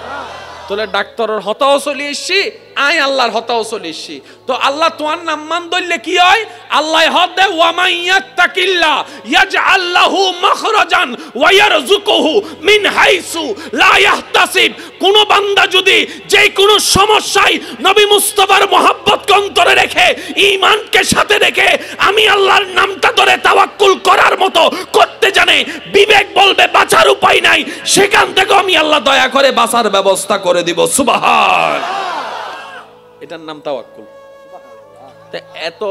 তোলে ডাক্তারের হতাও চলে এসছি আই আল্লাহর হতাও চলে এসছি তো আল্লাহ তোমার নাম মান ধরলে কি হয় আল্লাহ হদ দে ওয়া মাইয়াত্তাকিল্লাহ ইয়াজআল লাহু মাখরাজান ওয়া ইয়ারযুকুহু মিন হাইসু লা ইয়াহতাসিব। কোন বান্দা যদি যে কোন সমস্যায় নবী মুস্তাফার মহব্বতকে অন্তরে রেখে ঈমানকে সাথে রেখে আমি আল্লাহর নামটা ধরে তাওয়াক্কুল করার মতো করতে জানে বিবেক বলবে বাঁচার উপায় নাই সেখান থেকে আমি আল্লাহ দয়া করে বাঁচার ব্যবস্থা করে দিব সুবহান। এটার নাম তাওয়াক্কুল। এত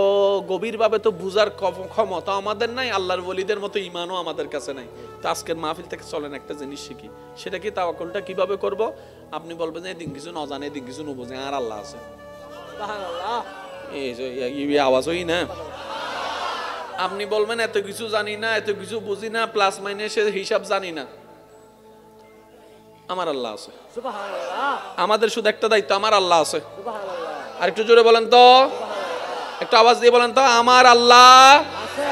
গভীর ভাবে তো বুঝার ক্ষমতা আমাদের নাই আল্লাহর ওলিদের মতো ঈমানও আমাদের কাছে নাই। তো আজকের মাহফিল থেকে চলেন একটা জিনিস শিখি সেটা কি তাওয়াক্কুলটা কিভাবে করব। আপনি বলবেন এদিন কিছু না জানে এদিন কিছু না বোঝে আর আল্লাহ আছে সুবহানাল্লাহ এই আওয়াজ হই না আপনি বলবেন এত কিছু জানি না এত কিছু বুঝি না প্লাস মাইনাসের হিসাব জানি না আমার আল্লাহ আছে সুবহানাল্লাহ। আমাদের শুধু একটা দায়িত্ব আমার আল্লাহ আছে সুবহানাল্লাহ। আর একটু জোরে বলেন তো একটু আওয়াজ দিয়ে বলেন তো আমার আল্লাহ আছে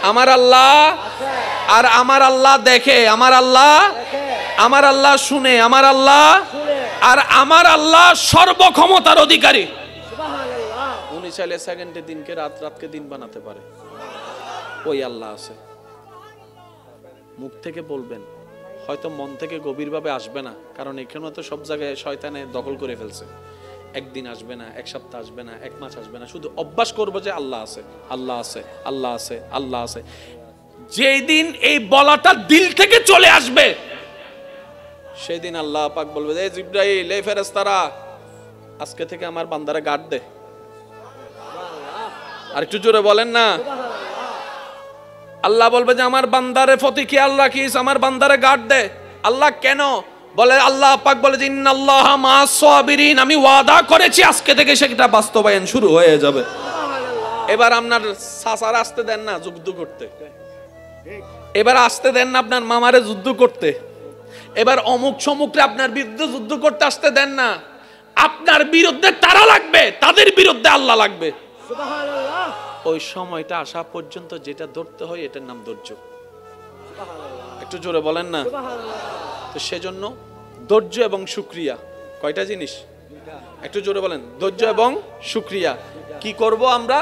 আমার আল্লাহ আছে আর আমার আল্লাহ দেখে আমার আল্লাহ দেখে আমার আল্লাহ শুনে আমার আল্লাহ শুনে আর আমার আল্লাহ সর্বক্ষমতার অধিকারী সুবহানাল্লাহ। উনি চাইলে সেকেন্ডে দিনকে রাত রাতকে দিন বানাতে পারে ওই আল্লাহ আছে। মুখ থেকে বলবেন হয়তো মন থেকে গভীরভাবে আসবে না কারণ এখানে তো সব জায়গায় শয়তানে দখল করে ফেলছে। একদিন আসবে না এক সপ্তাহ আসবে না এক মাস আসবে না শুধু অভ্যাস করবো যে আল্লাহ আছে আল্লাহ আছে আল্লাহ আছে আল্লাহ আছে। যেই দিন এই বলাটা দিল থেকে চলে আসবে সেই দিন আল্লাহ পাক বলবে এই জিবরাইল এই ফেরেশতারা আজকে থেকে আমার বান্দারে গার্ড দে। আর একটু জোরে বলেন না আল্লাহ বলবে যে আমার বান্দারে প্রতি খেয়াল রাখিস আমার বান্দারে গার্ড দে। আল্লাহ কেন বলে আল্লাহ পাক বলে যে ইন্নাল্লাহা মা'আস সাবিরিন আমি ওয়াদা করেছি আজকে থেকে সেটা বাস্তবায়ন শুরু হয়ে যাবে। এবার আপনার সাসার আসতে দেন না যুদ্ধ করতে এবার আসতে দেন না আপনার মামারে যুদ্ধ করতে এবার অমুক সমুকরে আপনার বিরুদ্ধে যুদ্ধ করতে আসতে দেন না। আপনার বিরুদ্ধে তারা লাগবে তাদের বিরুদ্ধে আল্লাহ লাগবে সুবহানাল্লাহ। ওই সময়টা আসা পর্যন্ত যেটা ধরতে হয় এটার নাম ধৈর্য। একটু জোরে বলেন না তো সেজন্য ধৈর্য এবং শুকরিয়া কয়টা জিনিস একটু জোরে বলেন ধৈর্য এবং শুকরিয়া। কি করব আমরা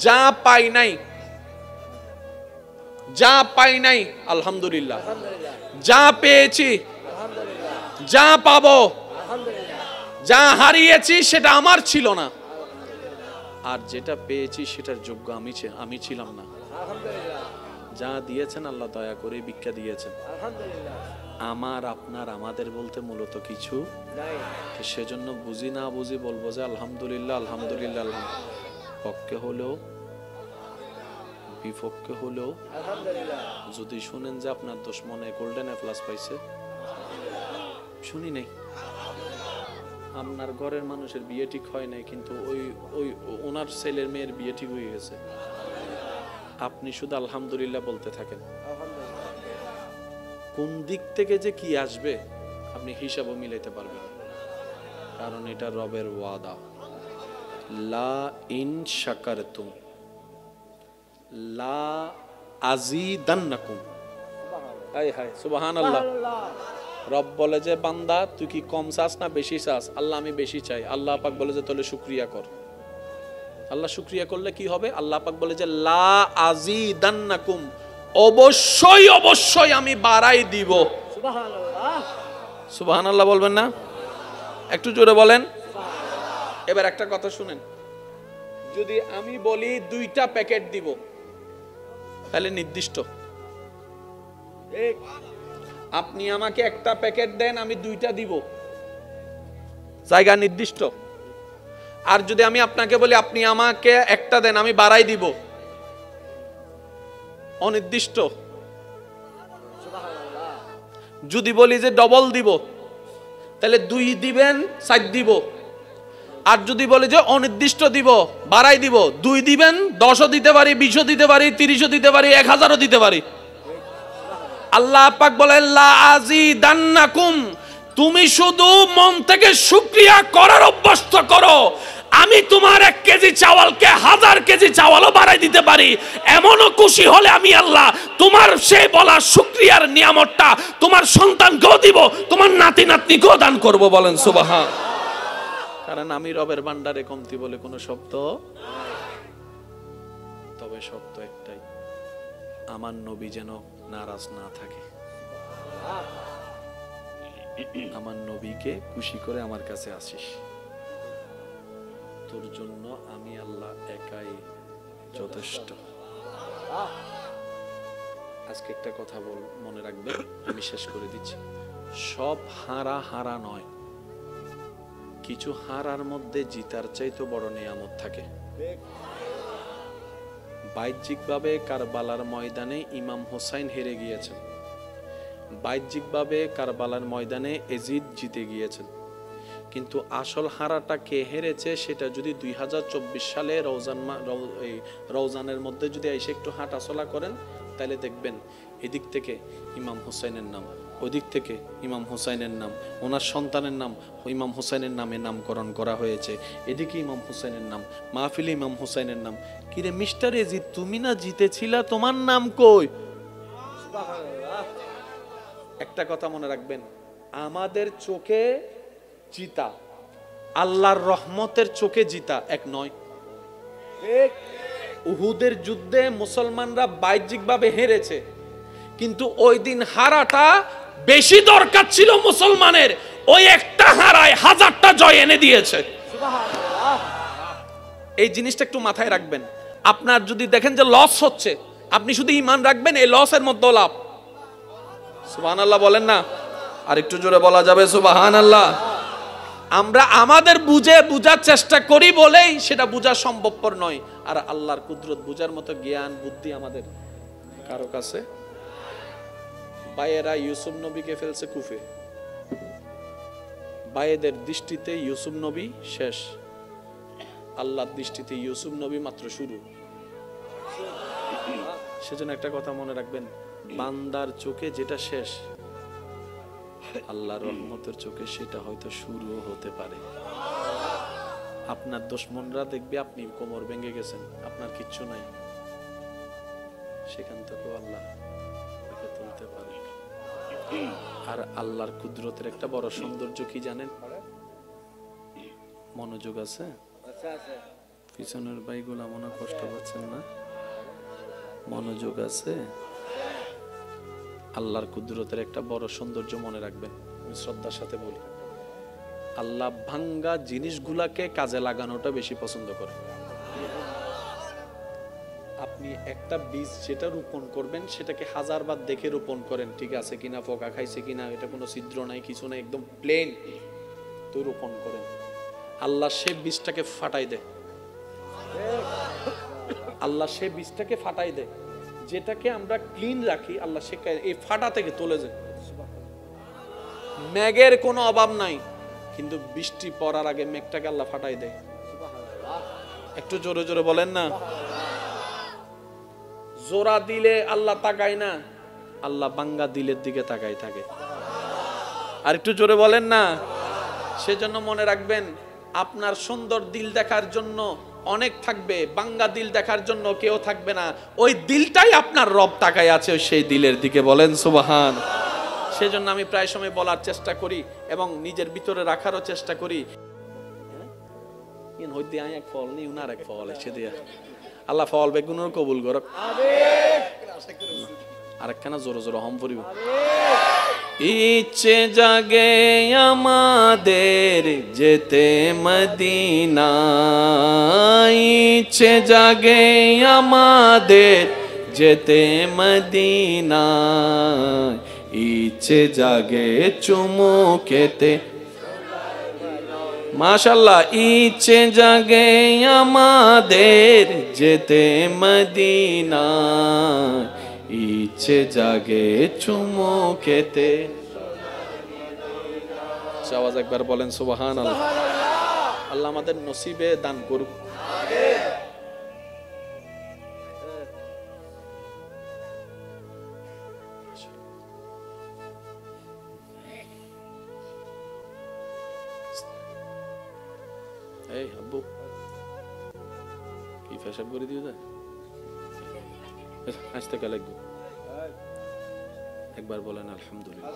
যা পাই নাই যা পাই নাই আলহামদুলিল্লাহ, যা পেয়েছি, যা পাবো, যা হারিয়েছি সেটা আমার ছিল না, আর যেটা পেয়েছি সেটার যোগ্য আমি ছিলাম না। যা দিয়েছেন আল্লাহ দয়া করে ভিক্ষা দিয়েছেন। আমার আপনার আমাদের বলতে মূলত কিছু নাই, সেজন্য বুঝি না বুঝি বলবো যে আলহামদুলিল্লাহ আলহামদুলিল্লাহ আলহামদুলিল্লাহ। পক্ষে হলেও বিপক্ষে হলেও যদি শুনেন যে আপনার দুশমনে গোল্ডেন এ প্লাস পাইছে, শুনি নাই। আপনার ঘরের মানুষের বিয়ে ঠিক হয় নাই, কিন্তু ওই ওনার ছেলের মেয়ের বিয়ে ঠিক হয়ে গেছে, আপনি শুধু আলহামদুলিল্লাহ বলতে থাকেন। কোন দিক থেকে যে কি আসবে আপনি হিসাবও মিলাইতে পারবেন, কারণ এটা রবের ওয়াদা। লা ইন শাকারতুম লা আযীদান্নাকুম। হায় হায় সুবহানাল্লাহ। রব বলে যে বান্দা তুই কি কম চাস না বেশি চাস? আল্লাহ আমি বেশি চাই। আল্লাহ পাক বলে যে তাহলে শুকরিয়া কর। আল্লাহ শুকরিয়া করলে কি হবে? আল্লাহ পাক বলে যে লা আযীদান্নাকুম, অবশ্যই অবশ্যই আমি বাড়াই দিব। সুবহানাল্লাহ, সুবহানাল্লাহ বলবেন না? একটু জোরে বলেন। এবার একটা কথা শুনেন, যদি আমি বলি 2টা প্যাকেট দিব তাহলে নির্দিষ্ট, আপনি আমাকে একটা প্যাকেট দেন আমি 2টা দিব, জায়গা নির্দিষ্ট। আর যদি আমি আপনাকে বলি আপনি আমাকে একটা দেন আমি বাড়াই দিব, অনির্দিষ্ট। যদি বলি যে ডবল দিব তাহলে 2 দিবেন 4 দিব। আর যদি বলি যে অনির্দিষ্ট দিব বাড়াই দিব, 2 দিবেন 10ও দিতে পারি, 20ও দিতে পারি, 30ও দিতে পারি, 1000ও দিতে পারি। আল্লাহ পাক বলেন লা আযীদান্নাকুম, তুমি শুধু মন থেকে শুকরিয়া করার অভ্যস্ত করো, আমি তোমার 1 কেজি চাওয়ালকে 1000 কেজি চাওয়ালও বাড়াই দিতে পারি। এমনও খুশি হলে আমি আল্লাহ তোমার সেই বলা শুকরিয়ার নিয়ামতটা তোমার সন্তানকেও দিব, তোমার নাতি নাতনিকেও দান করব। বলেন সুবহান। কারণ আমি রবের ভান্ডারে কমতি বলে কোনো শব্দ, তবে শর্ত একটাই, আমার নবী যেন নারাজ না থাকে। আমার নবীকে খুশি করে আমার কাছে আসিস, তোর জন্য আমি আল্লাহ একাই যথেষ্ট। আজকে একটা কথা মনে রাখবেন, আমি শেষ করে দিচ্ছি। সব হারা হারা নয়, কিছু হারার মধ্যে জিতার চাইতে বড় নিয়ামত থাকে। বাহ্যিকভাবে কারবালার ময়দানে ইমাম হোসাইন হেরে গিয়েছেন, বাহ্যিকভাবে কারবালার ময়দানে এজিদ জিতে গিয়েছেন, কিন্তু আসল হারাটা কে হেরেছে সেটা যদি 2024 সালে রওজানের মধ্যে যদি এসে একটু হাঁটাচলা করেন তাহলে দেখবেন এদিক থেকে ইমাম হোসাইনের নাম, ওদিক থেকে ইমাম হোসাইনের নাম, ওনার সন্তানের নাম ইমাম হোসাইনের নামে নামকরণ করা হয়েছে, এদিকে ইমাম হোসাইনের নাম, মাহফিলে ইমাম হোসাইনের নাম। কিরে মিস্টার এজিদ, তুমি না জিতেছিলা, তোমার নাম কই? একটা কথা মনে রাখবেন, আমাদের চোখে জিতা আল্লাহর রহমতের চোখে জিতা এক নয়। উহুদের যুদ্ধে মুসলমানরা বাহ্যিকভাবে হেরেছে, কিন্তু ওই দিন হারাটা বেশি দরকার ছিল মুসলমানের, ওই একটা হারায় 1000টা জয় এনে দিয়েছে। এই জিনিসটা একটু মাথায় রাখবেন। আপনার যদি দেখেন যে লস হচ্ছে, আপনি শুধু ঈমান রাখবেন এই লসের মধ্যে লাভ। সুবহানাল্লাহ বলেন না? আর একটু জোরে বলা যাবে সুবহানাল্লাহ? আমরা আমাদের বুঝার চেষ্টা করি বলেই সেটা বোঝা সম্ভবপর নয়। আর আল্লাহর কুদরত বুঝার মতো জ্ঞান বুদ্ধি আমাদের কারো কাছে। ভাইয়েরা ইউসুফ নবীকে ফেলছে কুফে, ভাইয়েদের দৃষ্টিতে ইউসুফ নবী শেষ, আল্লাহর দৃষ্টিতে ইউসুফ নবী মাত্র শুরু। সেজন্য একটা কথা মনে রাখবেন, বান্দার চোখে যেটা শেষ আল্লাহর রহমতের চোখে সেটা হয়তো শুরুও হতে পারে। আপনার দুশমনরা দেখবে আপনি কোমর ভেঙে গেছেন, আপনার কিচ্ছু নাই, সেখান থেকেও আল্লাহ তুলতে পারে। আর আল্লাহর কুদরতের একটা বড় সৌন্দর্য কি জানেন? মনোযোগ আছে? পিছনের ভাইগুলা মনে কষ্ট পাচ্ছেন না? মনোযোগ আছে? আল্লাহর কুদরতের একটা বড় সৌন্দর্য মনে রাখবেন, আমি শ্রদ্ধার সাথে বলি, আল্লাহ ভাঙ্গা জিনিসগুলাকে কাজে লাগানোটা বেশি পছন্দ করে। আপনি একটা বীজ যেটা রোপণ করবেন সেটাকে হাজারবার দেখে রোপণ করেন, ঠিক আছে কিনা, পোকা খাইছে কিনা, এটা কোনো ছিদ্র নাই, কিছু নাই, একদম প্লেন, তো রোপণ করেন। আল্লাহ সে বীজটাকে ফাটাই দেয়, আল্লাহ সে বীজটাকে ফাটাই দেয়। যেটাকে আমরা ক্লিন রাখি আল্লাহ সে এই ফাটা থেকে তুলে যায়। মেঘের কোনো অভাব নাই, কিন্তু বৃষ্টি পড়ার আগে মেঘটাকে আল্লাহ ফাটাই দেয়। একটু জোরে জোরে বলেন না। জোড়া দিলে আল্লাহ তাকায় না, আল্লাহ বাঙ্গা দিলের দিকে তাকাই থাকে। আর একটু জোরে বলেন না। সেজন্য মনে রাখবেন, আপনার সুন্দর দিল দেখার জন্য অনেক থাকবে, বাঙ্গা দিল দেখার জন্য কেউ থাকবে না। ওই দিলটাই আপনার রব তাকায় আছে সেই দিলের দিকে, বলেন সুবহান। সেজন্য আমি প্রায় সময় বলার চেষ্টা করি এবং নিজের ভিতরে রাখারও চেষ্টা করি, আল্লাহ ফল বেগুনের কবুল করুক। আরেকখানা জোরে জোরে হম পড়িব। ইচ্ছে জাগে আমাদের যেতে মদিনা, ইচ্ছে জাগে আমাদের যেতে মদিনা, ইচ্ছে জাগে চুমু খেতে, মাশাআল্লাহ, ইচ্ছে জাগে আমাদের যেতে মদিনা, ইচ্ছে জাগে চুমু খেতে। আওয়াজ একবার বলেন সুবহানাল্লাহ। আল্লাহ আমাদের নসিবে দান করুক। এই আব্বু কি পেশাব করে দিও, আসতে কালে একবার বলেন আলহামদুলিল্লাহ।